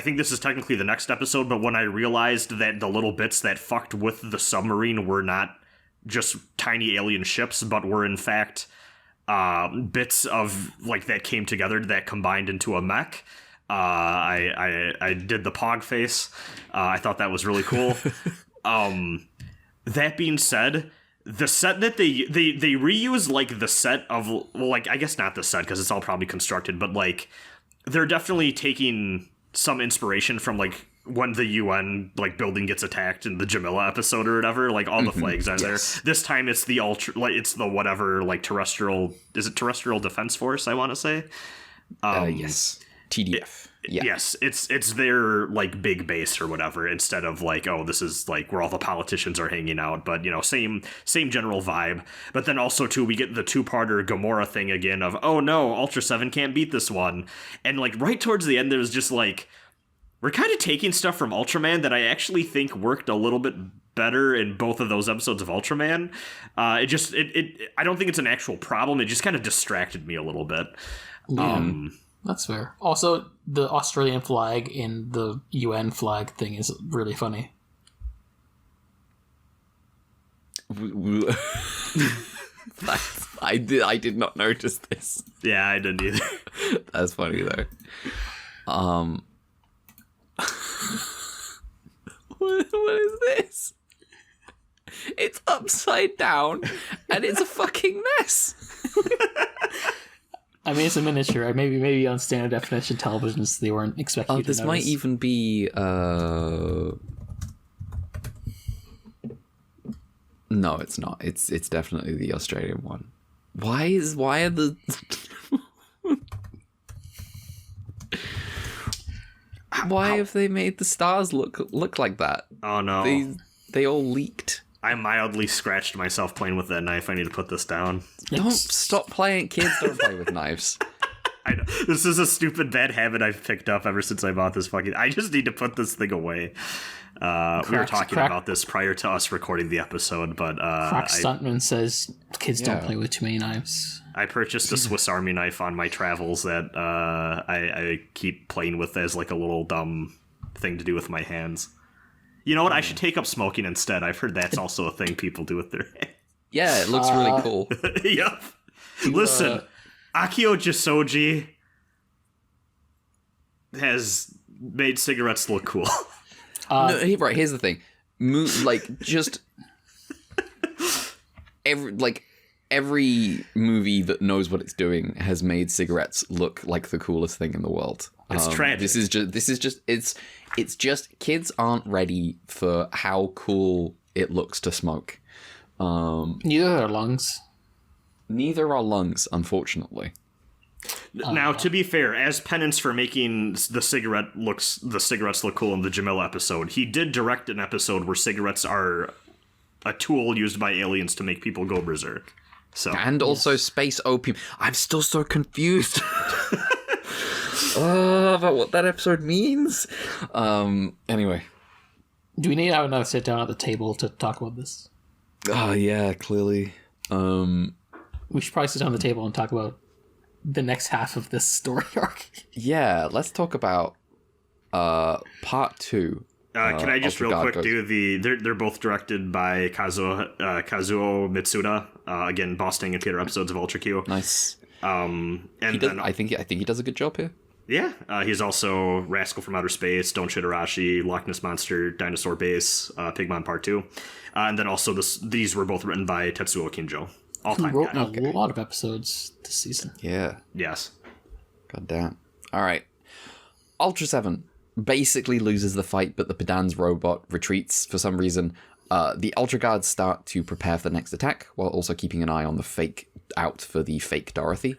think this is technically the next episode, but when I realized that the little bits that fucked with the submarine were not just tiny alien ships, but were in fact bits of like that came together that combined into a mech. I did the pog face. I thought that was really cool. That being said, the set that they reuse like the set of, well, like, I guess not the set because it's all probably constructed, but like they're definitely taking some inspiration from like when the UN like building gets attacked in the Jamila episode or whatever. Like all the flags are there. This time it's the it's the whatever, like terrestrial defense force, I want to say. Yes. TDF. Yeah. Yes, it's their like big base or whatever, instead of like, oh, this is like where all the politicians are hanging out. But, you know, same general vibe. But then also too, we get the two-parter Gamora thing again of, oh no, Ultraseven can't beat this one. And like right towards the end, there's just like, we're kind of taking stuff from Ultraman that I actually think worked a little bit better in both of those episodes of Ultraman. I don't think it's an actual problem. It just kind of distracted me a little bit. Yeah. That's fair. Also, the Australian flag in the UN flag thing is really funny. I did not notice this. Yeah, I didn't either. That's funny though. What is this? It's upside down and it's a fucking mess. I mean, it's a miniature. Maybe on standard definition televisions, they weren't expecting you to this notice. might even be... No, it's not. It's definitely the Australian one. Why are the... Why have they made the stars look like that? Oh no. They all leaked. I mildly scratched myself playing with that knife. I need to put this down. Don't stop playing. Kids don't play with knives. I know. This is a stupid bad habit I've picked up ever since I bought this fucking... I just need to put this thing away. We were talking about this prior to us recording the episode, but... Croc Stuntman says kids don't play with too many knives. I purchased a Swiss Army knife on my travels that I keep playing with as like a little dumb thing to do with my hands. You know what? I should take up smoking instead. I've heard that's also a thing people do with their hands. Yeah, it looks really cool. Yep. Listen, Akio Jisoji has made cigarettes look cool. No, right, here's the thing. Just every movie that knows what it's doing has made cigarettes look like the coolest thing in the world. It's tragic. This is just kids aren't ready for how cool it looks to smoke. Neither are lungs. Neither are lungs, unfortunately. Now, to be fair, as penance for making the cigarettes look cool in the Jamila episode, he did direct an episode where cigarettes are a tool used by aliens to make people go berserk. So, and also space opium. I'm still so confused about what that episode means. Anyway. Do we need to have another sit down at the table to talk about this? Oh, yeah, clearly. We should probably sit down at the table and talk about the next half of this story arc. Yeah, let's talk about Part 2. Can I just Ultra real God quick do they're both directed by Kazuo Mitsuda. Again, Boss Dang and Peter episodes of Ultra Q. Nice. And I think he does a good job here. Yeah, he's also Rascal from Outer Space, Don't Shitarashi, Loch Ness Monster, Dinosaur Base, Pigmon Part 2. And then also these were both written by Tetsuo Kinjo. All-time Who wrote guy. a lot of episodes this season. Yeah. Yes. God damn. All right. Ultraseven basically loses the fight, but the Padan's robot retreats for some reason. The Ultra Guards start to prepare for the next attack, while also keeping an eye on the fake Dorothy.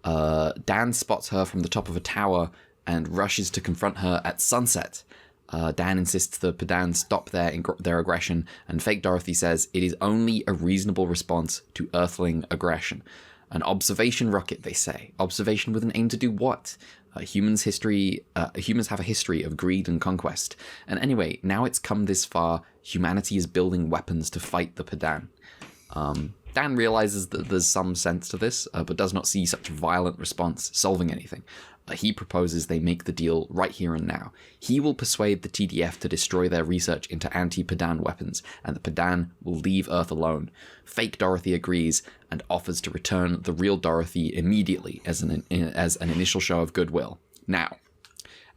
Dan spots her from the top of a tower and rushes to confront her at sunset. Dan insists the Padan stop their aggression, and fake Dorothy says it is only a reasonable response to Earthling aggression. An observation rocket, they say. Observation with an aim to do what? Humans have a history of greed and conquest. And anyway, now it's come this far, humanity is building weapons to fight the Padan. Dan realizes that there's some sense to this, but does not see such a violent response solving anything. He proposes they make the deal right here and now. He will persuade the TDF to destroy their research into anti-Padan weapons, and the Padan will leave Earth alone. Fake Dorothy agrees and offers to return the real Dorothy immediately as an initial show of goodwill. Now,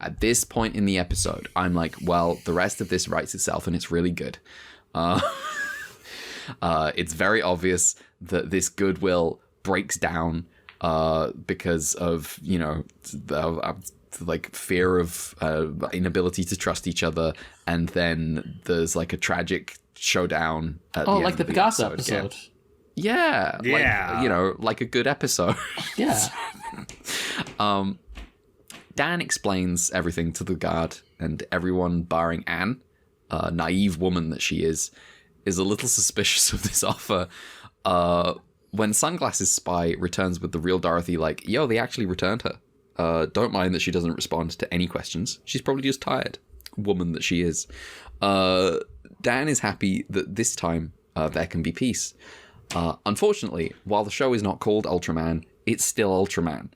at this point in the episode, I'm like, well, the rest of this writes itself and it's really good. It's very obvious that this goodwill breaks down because of, like fear of inability to trust each other, and then there's like a tragic showdown at the end like the of Picasso episode. episode. Yeah. Like a good episode. Yeah. Dan explains everything to the guard, and everyone barring Anne, naive woman that she is a little suspicious of this offer. When Sunglasses Spy returns with the real Dorothy, like, yo, they actually returned her. Don't mind that she doesn't respond to any questions. She's probably just tired. Woman that she is. Dan is happy that this time there can be peace. Unfortunately, while the show is not called Ultraman, it's still Ultraman.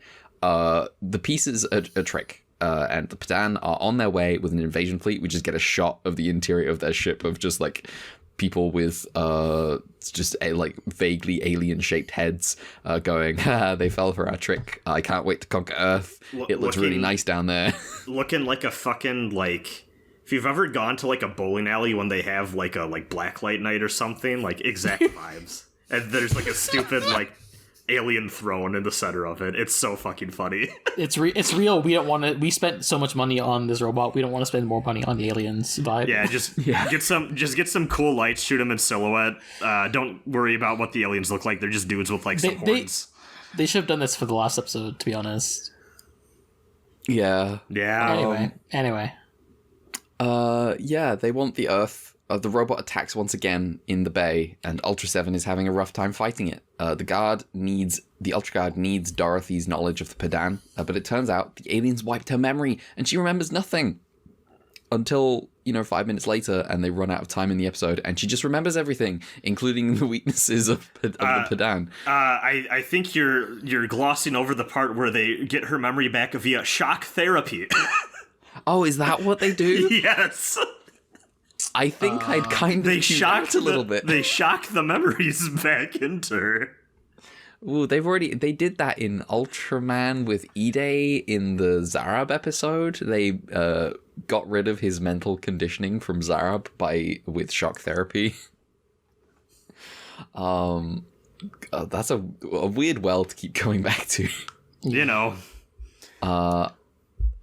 The peace is a trick. And the Padan are on their way with an invasion fleet. We just get a shot of the interior of their ship of just like people with like vaguely alien-shaped heads going, they fell for our trick. I can't wait to conquer Earth. It looks really nice down there. Looking like a fucking, like, if you've ever gone to like a bowling alley when they have like a blacklight night or something, like exact vibes. And there's like a stupid like alien throne in the center of it. It's so fucking funny. It's real. We don't want to. We spent so much money on this robot. We don't want to spend more money on the aliens vibe. Yeah, get some cool lights. Shoot them in silhouette. Don't worry about what the aliens look like. They're just dudes with like some horns. They should have done this for the last episode, to be honest. Yeah. Yeah. Anyway. Yeah, they want the Earth. The robot attacks once again in the bay, and Ultraseven is having a rough time fighting it. The Ultra Guard needs Dorothy's knowledge of the Padan, but it turns out the aliens wiped her memory, and she remembers nothing until 5 minutes later, and they run out of time in the episode, and she just remembers everything, including the weaknesses of the Padan. I think you're glossing over the part where they get her memory back via shock therapy. Oh, is that what they do? Yes. I think I'd kind of shocked a little bit. They shock the memories back into her. Ooh, they did that in Ultraman with Ide in the Zarab episode. They got rid of his mental conditioning from Zarab with shock therapy. That's a weird well to keep going back to.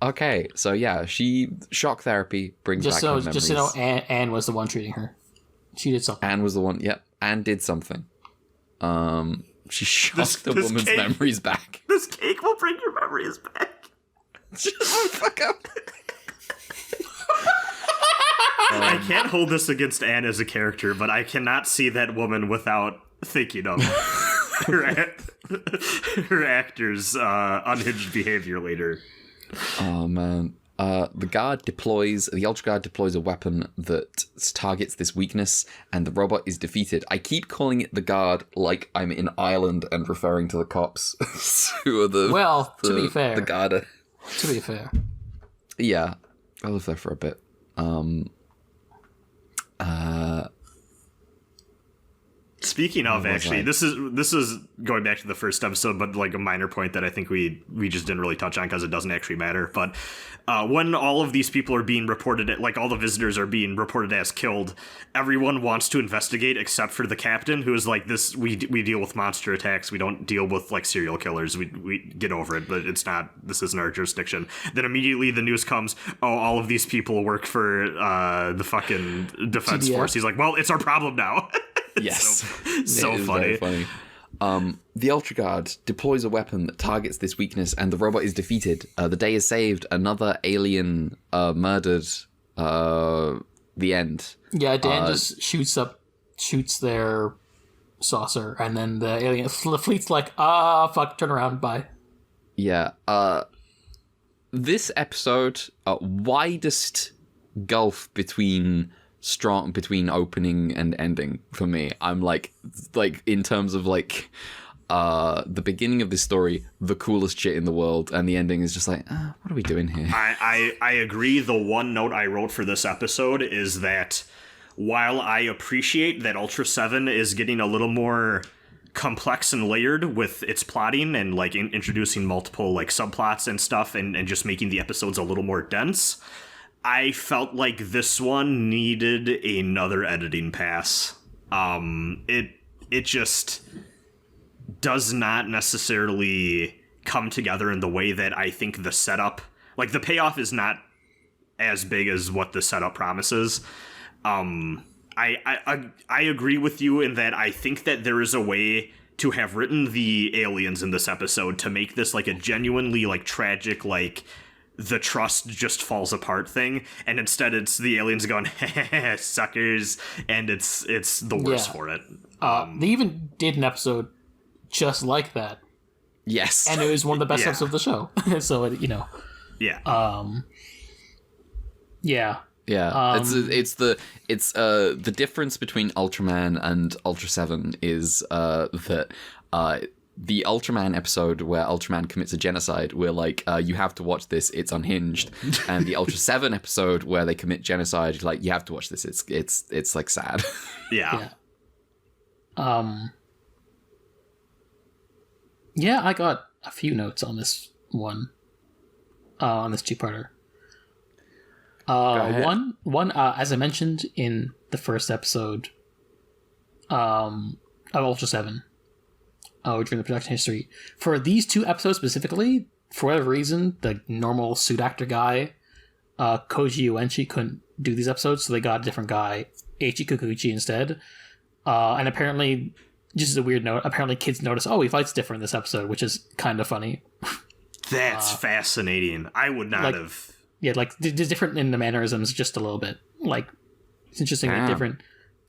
Okay, so yeah, shock therapy brings back her memories. Just so Anne was the one treating her. She did something. Anne was the one. Yep, Anne did something. She shocked the woman's memories back. This cake will bring your memories back. Shut the fuck up. I can't hold this against Anne as a character, but I cannot see that woman without thinking of her actor's unhinged behavior later. Oh man. The Ultra Guard deploys a weapon that targets this weakness, and the robot is defeated. I keep calling it the Guard like I'm in Ireland and referring to the cops who are to be fair. the Garda. To be fair. Yeah. I lived there for a bit. Speaking of, actually, this is going back to the first episode, but like a minor point that I think we just didn't really touch on because it doesn't actually matter. But when all of these people are being reported, like all the visitors are being reported as killed, everyone wants to investigate except for the captain, who is like, this. We deal with monster attacks. We don't deal with like serial killers. We get over it, but it's not. This isn't our jurisdiction. Then immediately the news comes. Oh, all of these people work for the fucking defense force. He's like, well, it's our problem now. Yes. so funny. The Ultra Guard deploys a weapon that targets this weakness, and the robot is defeated. The day is saved. Another alien murdered. The end. Yeah, Dan just shoots their saucer, and then the alien fleet's like, fuck, turn around, bye. Yeah. This episode, widest gulf between opening and ending for me. I'm like in terms of like the beginning of this story, the coolest shit in the world, and the ending is just like, what are we doing here? I agree. The one note I wrote for this episode is that while I appreciate that Ultraseven is getting a little more complex and layered with its plotting and like introducing multiple like subplots and stuff and just making the episodes a little more dense, I felt like this one needed another editing pass. It just does not necessarily come together in the way that I think the setup, like the payoff is not as big as what the setup promises. I agree with you in that I think that there is a way to have written the aliens in this episode to make this like a genuinely like tragic, like the trust just falls apart thing, and instead it's the aliens going suckers, and it's the worst for it. They even did an episode just like that. Yes, and it was one of the best episodes of the show. So it, it's the difference between Ultraman and Ultraseven is that the Ultraman episode where Ultraman commits a genocide, we're like, you have to watch this, it's unhinged. And the Ultraseven episode where they commit genocide, like, you have to watch this, it's like sad. Yeah. Yeah, I got a few notes on this one, on this two-parter. One, as I mentioned in the first episode of Ultraseven, during the production history, for these two episodes specifically, for whatever reason, the normal suit actor guy, Koji Uenchi, couldn't do these episodes, so they got a different guy, Eiichi Kikuchi, instead. And apparently, just as a weird note, apparently kids notice, he fights different in this episode, which is kind of funny. That's fascinating. I would not have... Yeah, like, different in the mannerisms just a little bit. Like, it's interesting that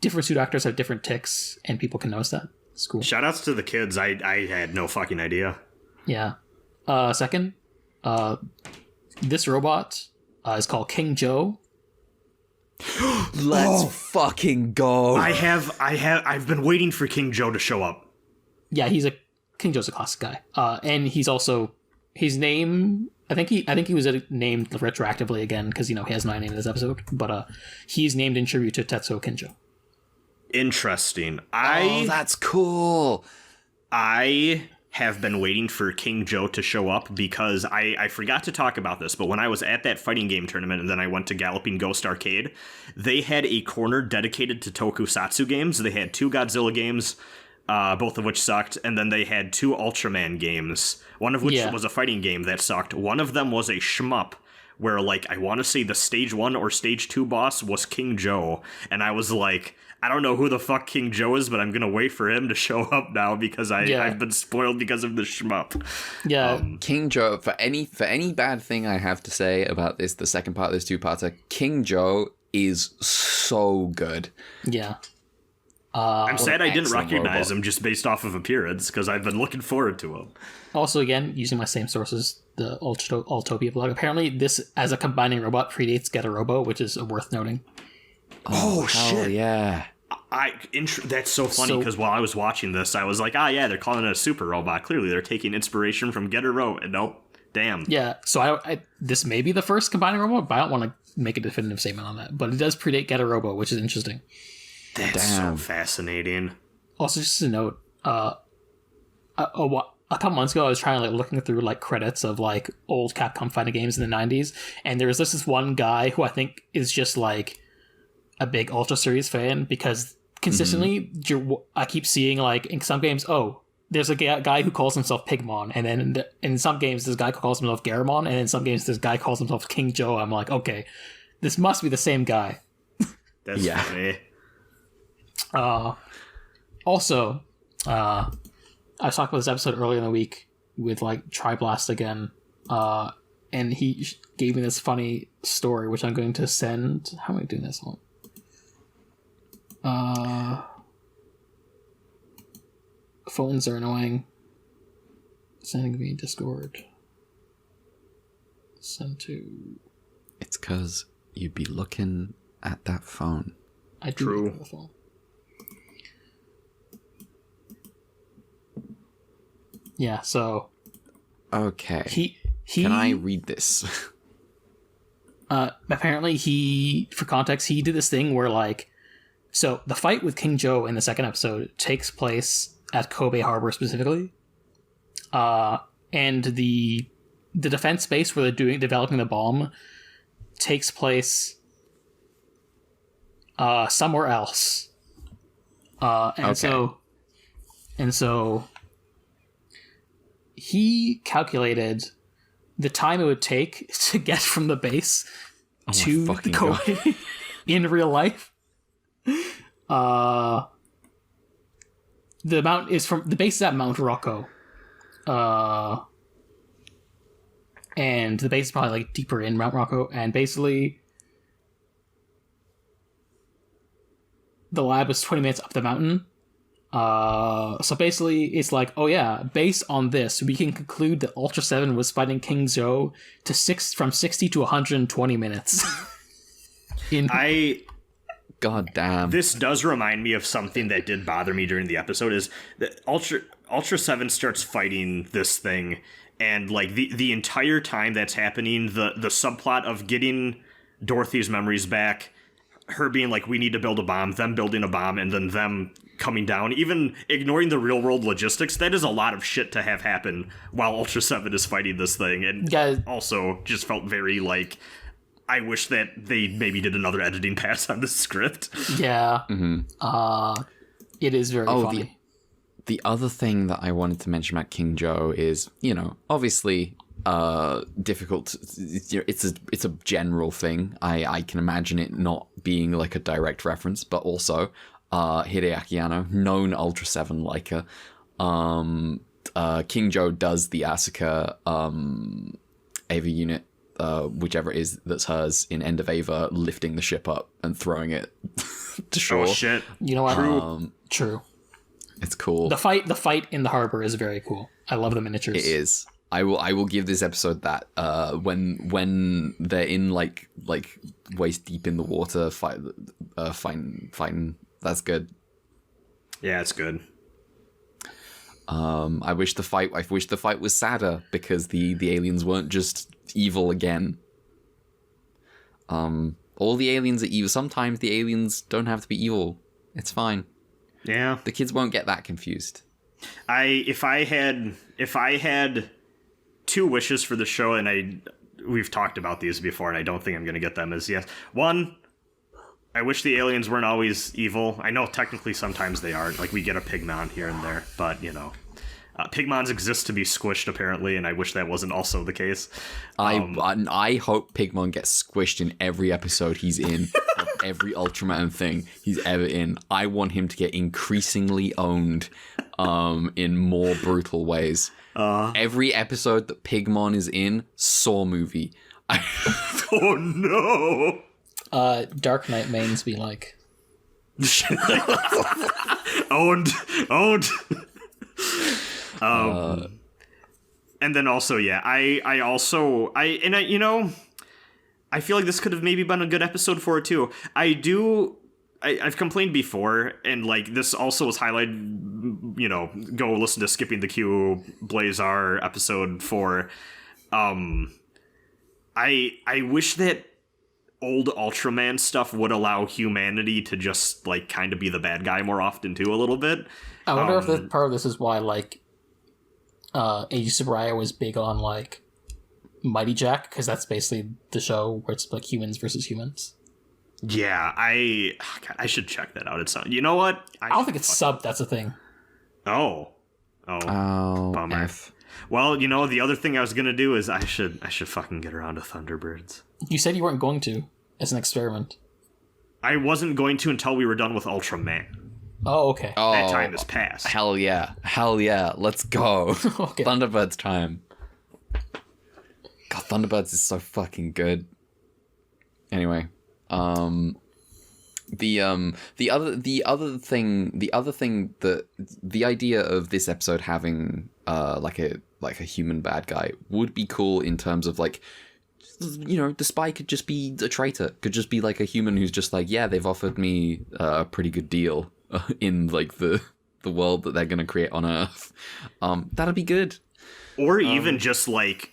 different suit actors have different tics, and people can notice that. It's cool. Shoutouts to the kids. I had no fucking idea. Yeah. Second, this robot is called King Joe. Let's fucking go. I've been waiting for King Joe to show up. Yeah, King Joe's a classic guy. And he's also, his name, I think he was named retroactively again because, he has 9 in this episode, but he's named in tribute to Tetsuo Kinjo. Interesting. That's cool. I have been waiting for King Joe to show up because I forgot to talk about this, but when I was at that fighting game tournament and then I went to Galloping Ghost Arcade, they had a corner dedicated to tokusatsu games. They had 2 Godzilla games, both of which sucked, and then they had 2 Ultraman games, one of which was a fighting game that sucked. One of them was a shmup, where, like, I want to say the stage 1 or stage 2 boss was King Joe, and I was like, I don't know who the fuck King Joe is, but I'm gonna wait for him to show up now because I've been spoiled because of the shmup. Yeah, King Joe. For any bad thing I have to say about this, the second part of this 2-parter, King Joe is so good. Yeah. I'm sad I didn't recognize him just based off of appearance because I've been looking forward to him. Also, again, using my same sources, the Ultopia blog. Apparently, this as a combining robot predates Get a Robo, which is worth noting. Oh shit! Yeah. That's so funny because while I was watching this, I was like, they're calling it a super robot. Clearly, they're taking inspiration from Get a Robo. Nope, Damn. Yeah, so this may be the first combining robot, but I don't want to make a definitive statement on that. But it does predate Getter Robo, which is interesting. That's so fascinating. Also, just a note, a couple months ago, I was trying to looking through credits of old Capcom fighting games in the 90s, and there was this one guy who I think is just a big Ultra Series fan, because consistently I keep seeing in some games, there's a guy who calls himself Pigmon, and then in some games this guy calls himself Garamon, and in some games this guy calls himself King Joe. I'm like, okay, this must be the same guy. That's funny. Also, I was talking about this episode earlier in the week with Triblast again, and he gave me this funny story, which I'm going to send. How am I doing this one? Phones are annoying. Sending me Discord. Send to. It's because you'd be looking at that phone. I do look at the phone. Yeah, so. Okay. He Can I read this? Apparently for context, he did this thing where so the fight with King Joe in the second episode takes place at Kobe Harbor specifically. And the defense base where they're developing the bomb takes place somewhere else. So he calculated the time it would take to get from the base to the Kobe in real life. The base is at Mount Rocco. And the base is probably deeper in Mount Rocco, and basically the lab is 20 minutes up the mountain. So basically it's based on this, we can conclude that Ultraseven was fighting King Joe from 60 to 120 minutes. God damn. This does remind me of something that did bother me during the episode, is that Ultraseven starts fighting this thing, and the entire time that's happening, the subplot of getting Dorothy's memories back, her being we need to build a bomb, them building a bomb, and then them coming down, even ignoring the real world logistics, that is a lot of shit to have happen while Ultraseven is fighting this thing. And also just felt very I wish that they maybe did another editing pass on the script. Yeah. Mm-hmm. It is very funny. The other thing that I wanted to mention about King Joe is, obviously difficult. It's a general thing. I can imagine it not being a direct reference, but also Hideaki Anno, known Ultraseven liker. King Joe does the Asuka Ava unit, whichever it is that's hers, in End of Ava, lifting the ship up and throwing it to shore. Oh shit! You know what? True. It's cool. The fight in the harbor is very cool. I love the miniatures. It is. I will give this episode that when they're in waist deep in the water fighting. That's good. Yeah, it's good. I wish the fight was sadder, because the aliens weren't just evil again. All the aliens are evil. Sometimes the aliens don't have to be evil. It's fine. Yeah. The kids won't get that confused. If I had two wishes for the show, and we've talked about these before, and I don't think I'm going to get them, is yes. One, I wish the aliens weren't always evil. I know technically sometimes they aren't. We get a Pigmon here and there, but Pigmons exist to be squished apparently, and I wish that wasn't also the case. I hope Pigmon gets squished in every episode he's in, of every Ultraman thing he's ever in. I want him to get increasingly owned, in more brutal ways. Every episode that Pigmon is in, Saw movie. Oh no! Dark Knight mains be Owned. And then also, yeah, I feel like this could have maybe been a good episode for it too. I've complained before, and this also was highlighted, go listen to Skipping the Queue Blazar episode 4. I wish that old Ultraman stuff would allow humanity to just like kind of be the bad guy more often too, a little bit. I wonder if part of this is why like Age of Sobriety was big on like Mighty Jack, because that's basically the show where it's like humans versus humans. Yeah, I should check that out. It's not, you know what? I don't think it's subbed. That's a thing. Oh, bummer. Well, you know, the other thing I was gonna do is I should fucking get around to Thunderbirds. You said you weren't going to, as an experiment. I wasn't going to until we were done with Ultraman. Oh, okay. Oh, That time has passed. Hell yeah. Let's go. Okay. Thunderbirds time. God, Thunderbirds is so fucking good. Anyway, the other thing that the idea of this episode having like a human bad guy would be cool in terms of like, you know, the spy could just be a traitor, could just be like a human who's just like, yeah, they've offered me a pretty good deal in like the world that they're gonna create on Earth. That'd be good. Or even just like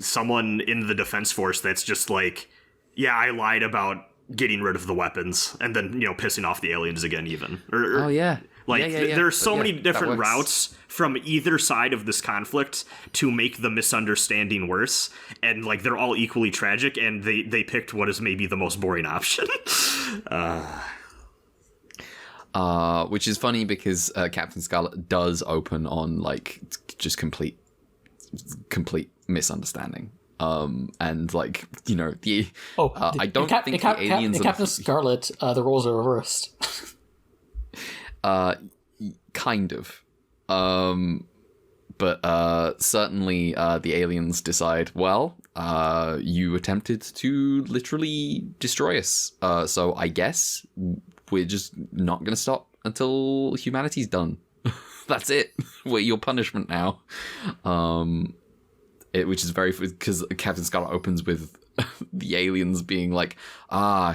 someone in the Defense Force that's just like, yeah, I lied about getting rid of the weapons, and then, you know, pissing off the aliens again, even. Oh yeah. Like, Yeah. there are so many that different works. routes from either side of this conflict to make the misunderstanding worse, and like they're all equally tragic, and they picked what is maybe the most boring option. Which is funny because Captain Scarlet does open on like just complete misunderstanding. And like, you know, I don't think the aliens in Captain Scarlet, the roles are reversed. Kind of. But certainly the aliens decide, well, you attempted to literally destroy us. So I guess we're just not going to stop until humanity's done. That's it. We're your punishment now. Which is very... Because Captain Scarlet opens with the aliens being like,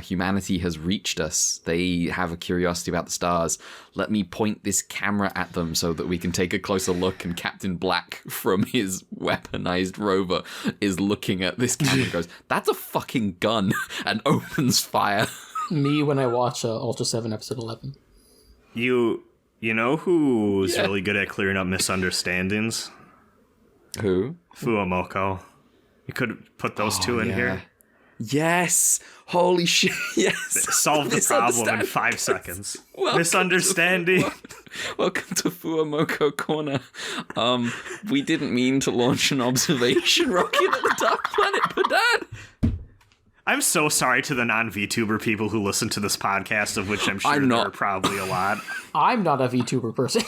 humanity has reached us. They have a curiosity about the stars. Let me point this camera at them so that we can take a closer look. And Captain Black, from his weaponized rover, is looking at this camera and goes, that's a fucking gun, and opens fire. Me when I watch Ultra 7 episode 11. You know who's really good at clearing up misunderstandings? Who? Fuamoko. You could put those two in here. Yes. Holy shit. Yes. Solve the problem in 5 seconds. Misunderstanding. Welcome to Fuamoko Corner. We didn't mean to launch an observation rocket at the Dark Planet Padan. I'm so sorry to the non-VTuber people who listen to this podcast, of which I'm sure there are probably a lot. I'm not a VTuber person.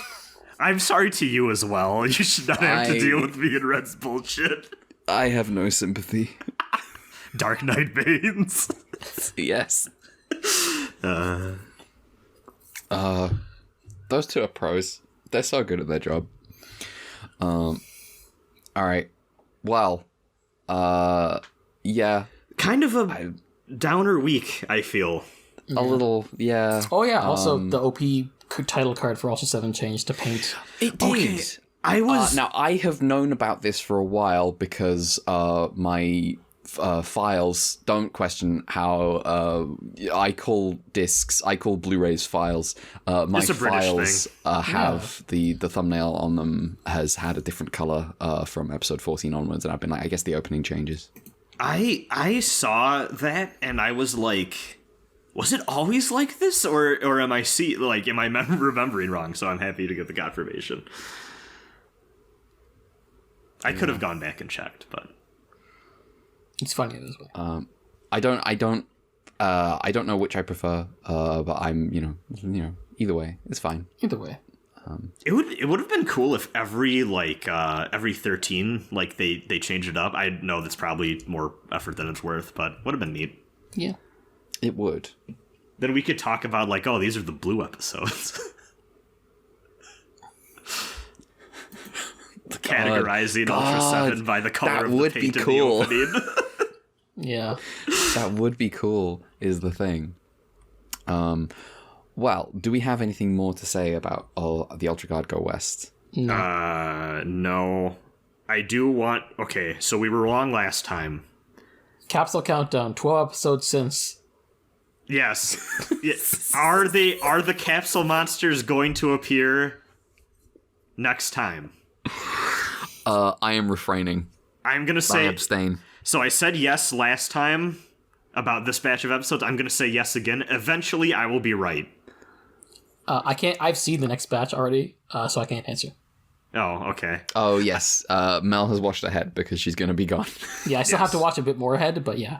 I'm sorry to you as well. You should not have to deal with me and Red's bullshit. I have no sympathy. Dark Knight veins. Yes. Those two are pros. They're so good at their job. All right. Well, yeah. Kind of a downer week, I feel. A little, yeah. Oh yeah, also the OP title card for Ultra 7 changed to paint. It did. Okay. I was... now, I have known about this for a while because my files, don't question how I call discs, I call Blu-rays files. My files have the thumbnail on them has had a different color from episode 14 onwards, and I've been like, I guess the opening changes. I saw that and I was like, was it always like this, or am I remembering wrong? So I'm happy to get the confirmation. I could have gone back and checked, but it's funny this way. I don't know which I prefer, but I'm either way, it's fine. Either way. It would have been cool if every 13 they change it up. I know that's probably more effort than it's worth, but would have been neat. Yeah, it would. Then we could talk about like, oh, these are the blue episodes. Categorizing Ultra 7 by the color of the paint in the opening. Yeah, that would be cool. Is the thing. Well, do we have anything more to say about the Ultra Guard Go West? No. I do want... Okay, so we were wrong last time. Capsule countdown, 12 episodes since. Yes. Are the capsule monsters going to appear next time? I am refraining. I'm going to I say... abstain. So I said yes last time about this batch of episodes. I'm going to say yes again. Eventually, I will be right. I can't. I've seen the next batch already, so I can't answer. Oh, okay. Oh, yes. Mel has watched ahead because she's going to be gone. Yeah, I still have to watch a bit more ahead, but yeah.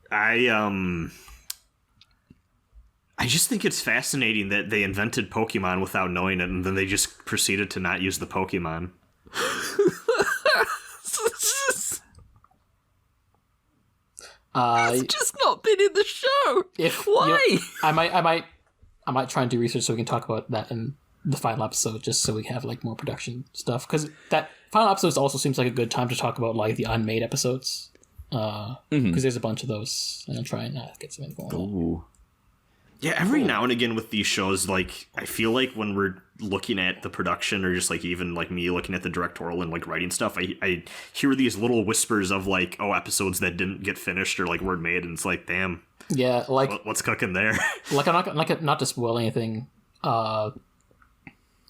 I just think it's fascinating that they invented Pokemon without knowing it, and then they just proceeded to not use the Pokemon. It's just not been in the show. Why? You know, I might try and do research so we can talk about that in the final episode, just so we have like more production stuff. Because that final episode also seems like a good time to talk about like the unmade episodes. Because there's a bunch of those, and I'll try and get something going on. Ooh. Yeah, every now and again with these shows, like, I feel like when we're looking at the production, or just, like, even, like, me looking at the directorial and, like, writing stuff, I hear these little whispers of, like, episodes that didn't get finished or, like, weren't made, and it's like, damn. Yeah, like... What's cooking there? I'm not to spoil anything, and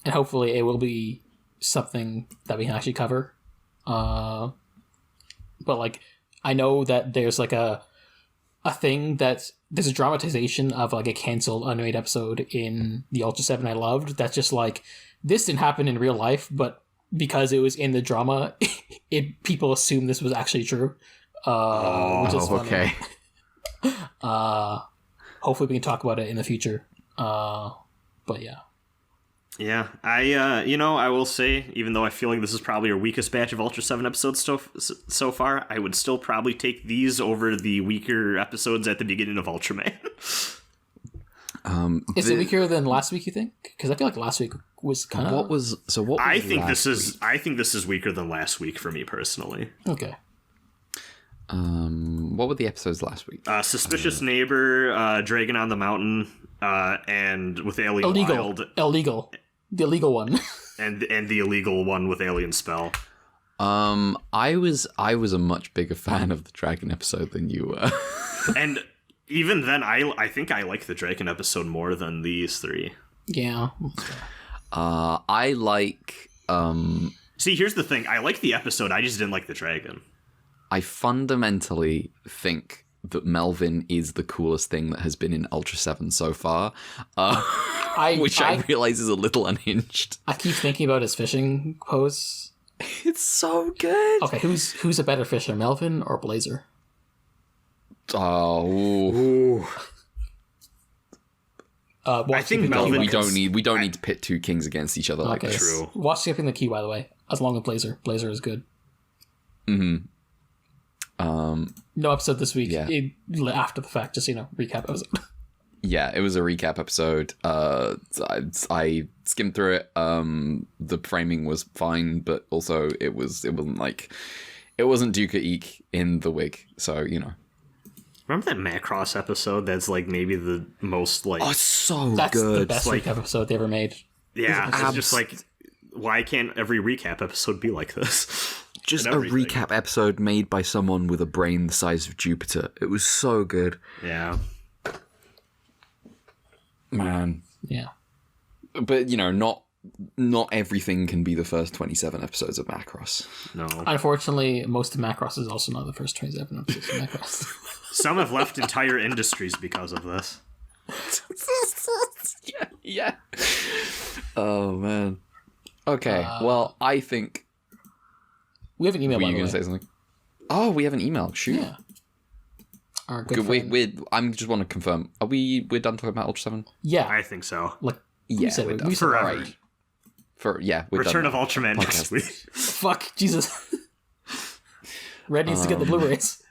hopefully it will be something that we can actually cover. But, like, I know that there's, like, a thing that... There's a dramatization of like a canceled unmade episode in the Ultraseven I loved. That's just like, this didn't happen in real life, but because it was in the drama, people assume this was actually true. Which is funny. Okay. Hopefully we can talk about it in the future. But yeah. Yeah, I will say, even though I feel like this is probably our weakest batch of Ultra 7 episodes so far, I would still probably take these over the weaker episodes at the beginning of Ultraman. Is it weaker than last week, you think? Because I feel like last week was kind of... What was I think this is weaker than last week for me personally. Okay. What were the episodes last week? Suspicious Neighbor, Dragon on the Mountain, and with Alien Wild. Illegal. The illegal one. and the illegal one with Alien Spell. I was a much bigger fan of the Dragon episode than you were. And even then, I think I like the Dragon episode more than these three. Yeah. I like... See, here's the thing. I like the episode, I just didn't like the Dragon. I fundamentally think that Melvin is the coolest thing that has been in Ultra 7 so far, which I realize is a little unhinged. I keep thinking about his fishing pose. It's so good. Okay, who's a better fisher, Melvin or Blazer? Oh, I think Melvin. We don't need to pit two kings against each other like this. True. Watch Skipping the Key, by the way, as long as Blazer. Blazer is good. Mm-hmm. No episode this week. Yeah. After the fact, just recap episode. Yeah, it was a recap episode. I skimmed through it. The framing was fine, but also it wasn't Duke Eek in the wig, so Remember that Macross episode? That's like maybe the most like. Oh, so that's good. The best recap episode they ever made. Yeah, it's just like, why can't every recap episode be like this? Just a recap episode made by someone with a brain the size of Jupiter. It was so good. Yeah. Man. Yeah. But, not everything can be the first 27 episodes of Macross. No. Unfortunately, most of Macross is also not the first 27 episodes of Macross. Some have left entire industries because of this. Yeah. Oh, man. Okay, well, I think... We have an email, Were by you the going to way. say something? Oh, we have an email. Shoot. Yeah. Our good friend. I just want to confirm. We're done talking about Ultra 7? Yeah. I think so. Like, Yeah, said, we're done. we said Forever. right. We're Return done. of Ultraman next week. Fuck, Jesus. Red needs to get the Blu-rays.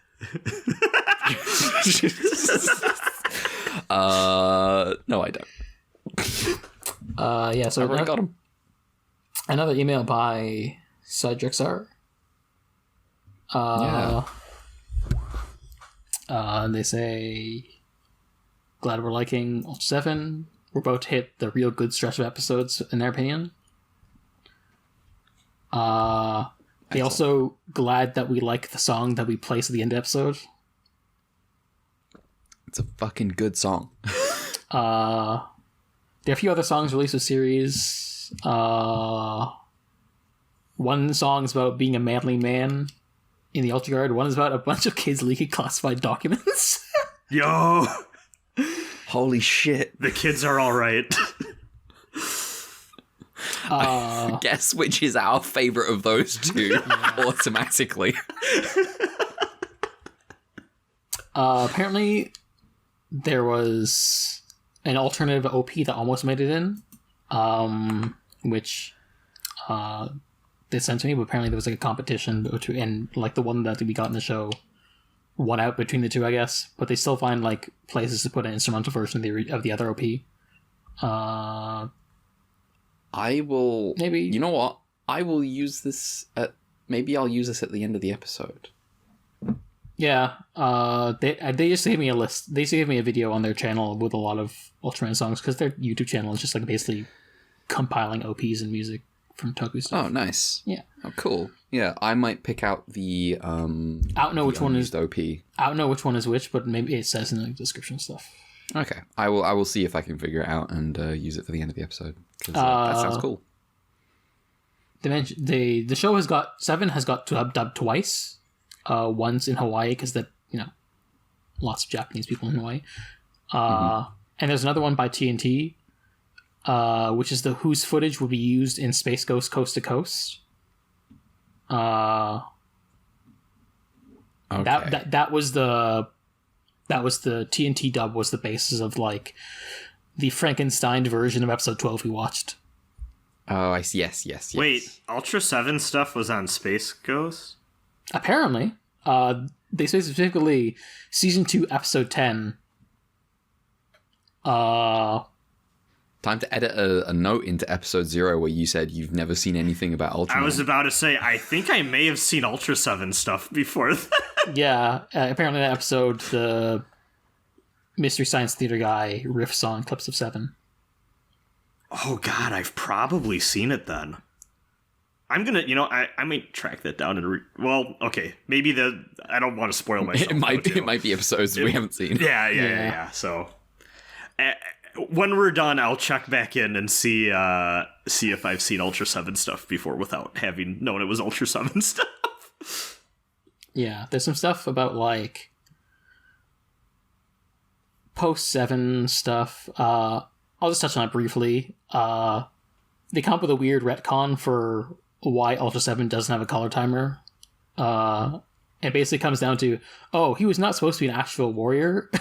No, I don't. Yeah, so I already got him. Another email by Cydrixar. Yeah. And they say, glad we're liking Ultra 7. We're about to hit the real good stretch of episodes, in their opinion. They also glad that we like the song that we place at the end of the episode. It's a fucking good song. There are a few other songs released with series. One song is about being a manly man in the Ultra Guard. One is about a bunch of kids leaking classified documents. Yo! Holy shit. The kids are alright. Guess which is our favorite of those two automatically. Apparently, there was an alternative OP that almost made it in, which they sent to me, but apparently there was like a competition between, and like the one that we got in the show won out between the two, I guess. But they still find like places to put an instrumental version of the other OP. I will... Maybe. You know what? I will use this at... Maybe I'll use this at the end of the episode. Yeah. They just gave me a list. They just gave me a video on their channel with a lot of Ultraman songs, because their YouTube channel is just like basically compiling OPs and music from Toku stuff. Oh, nice. Yeah. Oh, cool. Yeah, I might pick out the... I don't know which one is OP. I don't know which one is which, but maybe it says in the description stuff. Okay. I will see if I can figure it out and use it for the end of the episode. That sounds cool. The show has got... Seven has got dubbed twice. Once in Hawaii, because lots of Japanese people in Hawaii. And there's another one by TNT, which is whose footage will be used in Space Ghost Coast to Coast. Okay. That was the TNT dub, was the basis of like the Frankenstein version of episode 12 we watched. Oh, I see. Yes. Wait, Ultra 7 stuff was on Space Ghost? Apparently. They say specifically season 2 episode 10. Time to edit a note into episode 0 where you said you've never seen anything about Ultraman. I was about to say, I think I may have seen Ultra 7 stuff before that. Yeah, apparently that episode, the Mystery Science Theater guy riffs on clips of 7. Oh god, I've probably seen it then. I'm gonna, I might track that down and well, okay, maybe I don't want to spoil myself. It might be episodes we haven't seen. Yeah. So, when we're done, I'll check back in and see if I've seen Ultra 7 stuff before without having known it was Ultra 7 stuff. Yeah, there's some stuff about like post 7 stuff. I'll just touch on it briefly. They come up with a weird retcon for why Ultra 7 doesn't have a color timer. It basically comes down to, he was not supposed to be an actual warrior,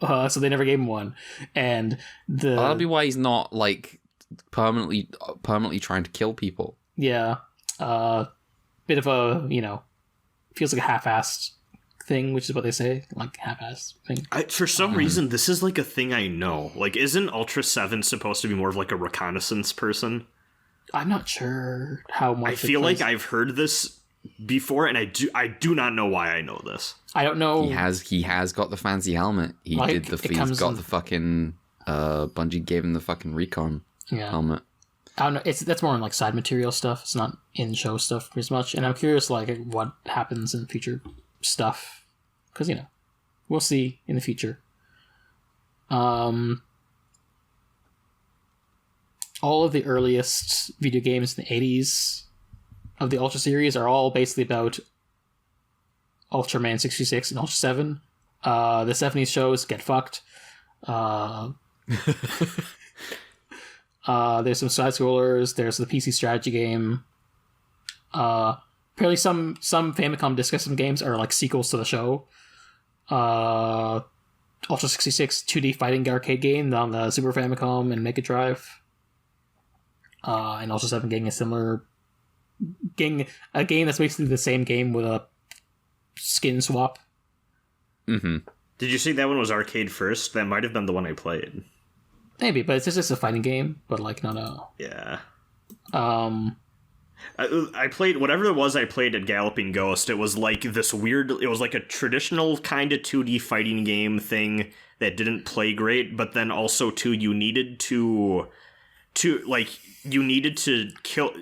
so they never gave him one. And that'll be why he's not like permanently trying to kill people. Yeah, bit of a feels like a half-assed thing, which is what they say, like half-assed thing. For some reason, this is like a thing I know. Like, isn't Ultra 7 supposed to be more of like a reconnaissance person? I'm not sure how much. I feel like I've heard this before, and I do not know why I know this. I don't know. He has got the fancy helmet. He's got the fucking Bungie gave him the fucking recon helmet. I don't know. That's more on like side material stuff. It's not in show stuff as much. And I'm curious like what happens in future stuff, because we'll see in the future. All of the earliest video games in the 80s of the Ultra series are all basically about Ultraman 66 and Ultra 7. The 70s shows get fucked. There's some side scrollers. There's the PC strategy game. Apparently, some Famicom Disk System games are like sequels to the show. Ultra 66 2D fighting arcade game on the Super Famicom and Mega Drive. And Ultra 7 getting a similar a game that's basically the same game with a skin swap. Mm-hmm. Did you see that one was arcade first? That might have been the one I played. Maybe, but it's just a fighting game, but like not a... Yeah. I played whatever it was I played at Galloping Ghost. It was like this weird... It was like a traditional kind of 2D fighting game thing that didn't play great, but then also too, you needed to kill...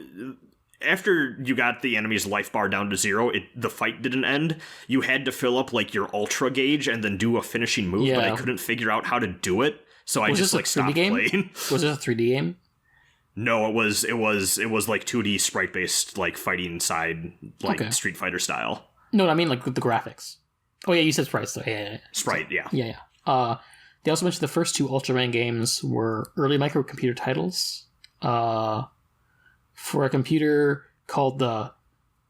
after you got the enemy's life bar down to 0, the fight didn't end. You had to fill up like your ultra gauge and then do a finishing move, but I couldn't figure out how to do it, so I just like stopped playing. Was it a 3D game? No, it was like 2D sprite based, like fighting side, like Street Fighter style. No, I mean like the graphics. Oh yeah, you said sprites though. Yeah. Sprite, yeah. Yeah. They also mentioned the first 2 Ultraman games were early microcomputer titles for a computer called the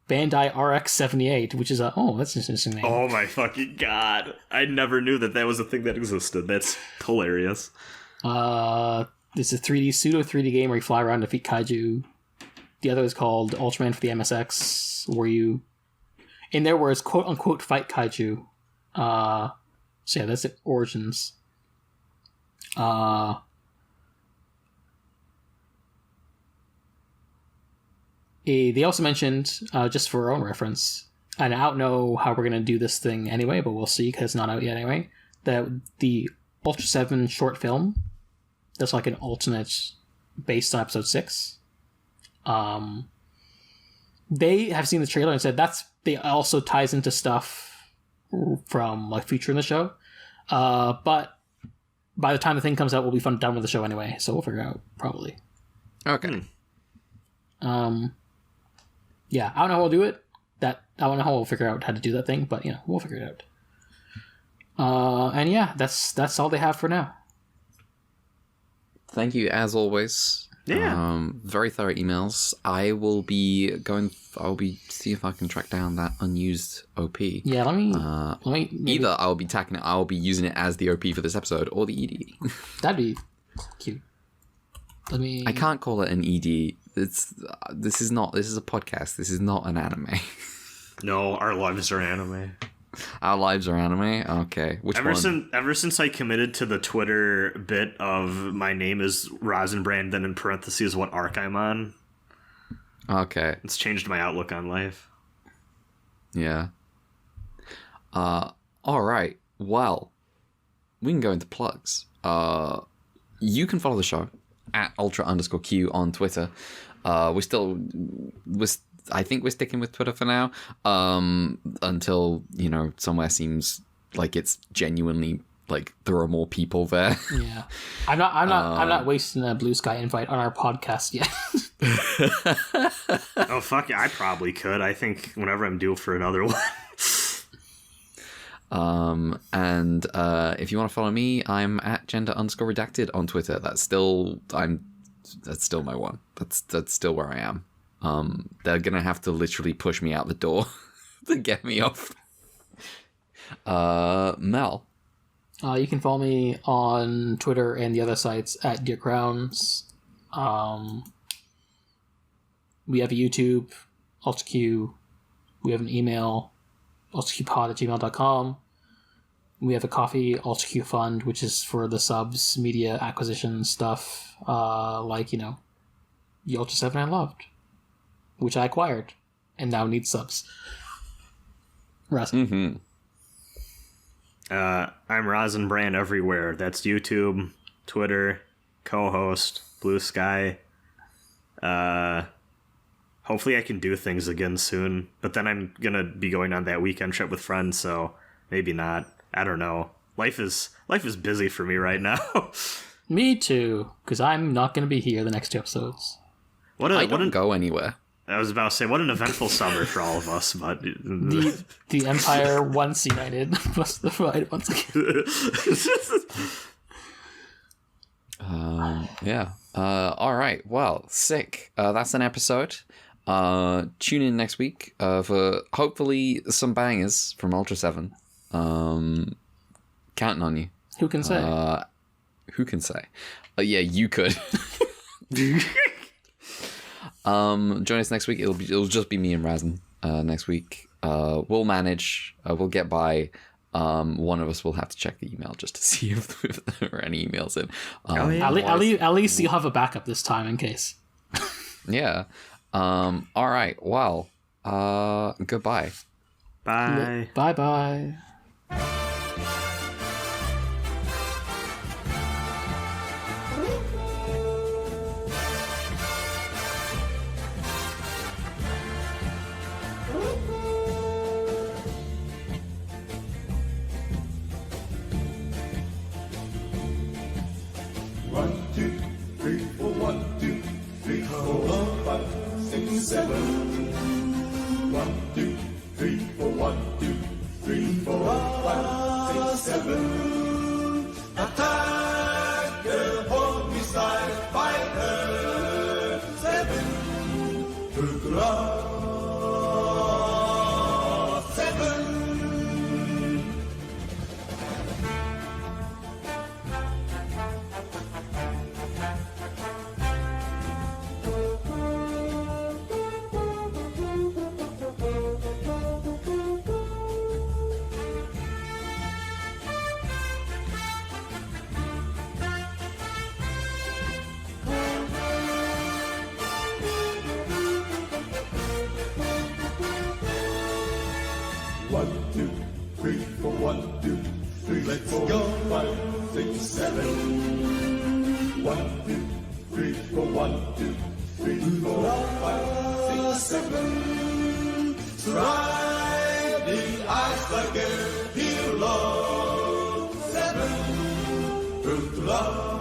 Bandai RX-78, which is that's an interesting name. Oh my fucking god! I never knew that was a thing that existed. That's hilarious. This is a pseudo 3D game where you fly around and defeat kaiju. The other is called Ultraman for the MSX, where you, in their words, quote unquote, fight kaiju. So yeah, that's it. Origins. They also mentioned, just for our own reference, and I don't know how we're going to do this thing anyway, but we'll see because it's not out yet anyway, that the Ultraseven short film, that's like an alternate based on episode 6. They have seen the trailer and said they also ties into stuff from like future in the show. But by the time the thing comes out, we'll be done with the show anyway, so we'll figure it out probably. Okay. Yeah, I don't know how we'll do it. I don't know how we'll figure out how to do that thing, but we'll figure it out. And yeah, that's all they have for now. Thank you, as always. Yeah. Very thorough emails. I'll be see if I can track down that unused OP. Yeah, let me either I'll be using it as the OP for this episode or the ED. That'd be cute. I can't call it an ED. This is a podcast. This is not an anime. No, our lives are anime. Our lives are anime? Okay. Which one? Ever since I committed to the Twitter bit of my name is Rasenbrand, then in parentheses what arc I'm on. Okay. It's changed my outlook on life. Yeah. Alright. Well, we can go into plugs. You can follow the show at ultra_Q on Twitter. I think we're sticking with Twitter for now, until somewhere seems like it's genuinely like there are more people there. Yeah, I'm not wasting a Blue Sky invite on our podcast yet. Oh fuck it, I probably could. I think whenever I'm due for another one. And if you want to follow me, I'm at gender_redacted on Twitter. That's still my one. That's still where I am. They're gonna have to literally push me out the door to get me off. Mel. You can follow me on Twitter and the other sites at Dear Crowns. We have a YouTube, UltraQ. We have an email, ultraqpod@gmail.com. We have a Coffee, UltraQ Fund, which is for the subs, media acquisition stuff, like, the Ultraseven I loved, which I acquired, and now needs subs. Rasen. Mm-hmm. I'm Rasenbrand everywhere. That's YouTube, Twitter, co-host, Blue Sky. Hopefully I can do things again soon, but then I'm gonna be going on that weekend trip with friends, so maybe not. I don't know. Life is busy for me right now. Me too, because I'm not gonna be here the next 2 episodes. I don't go anywhere. I was about to say, what an eventful summer for all of us, but the Empire once united must divide once again. Yeah. All right. Well, sick. That's an episode. Tune in next week for hopefully some bangers from Ultraseven. Counting on you. Who can say? Who can say? Yeah, you could. Join us next week. It'll just be me and Rasen next week. We'll manage. We'll get by. One of us will have to check the email just to see if there are any emails in. At least you'll have a backup this time in case. Yeah. All right. Well. Goodbye. Bye. Bye. One, two, three, four, 1, 2, 3, 4, 5, 6, 7. 1, 2, 3, 4, 1, 2, 3, 4, 5, 6, 7. Attack the homicide fighter. 7. Ultra 7. One, two, three, four, 1, 2, 3, let's 4, go. 5, 6, 7. 1, 2, 3, 4, 1, 2, 3, 4, 5, 6, 7. Strike the ice like a hero. 7. Ultra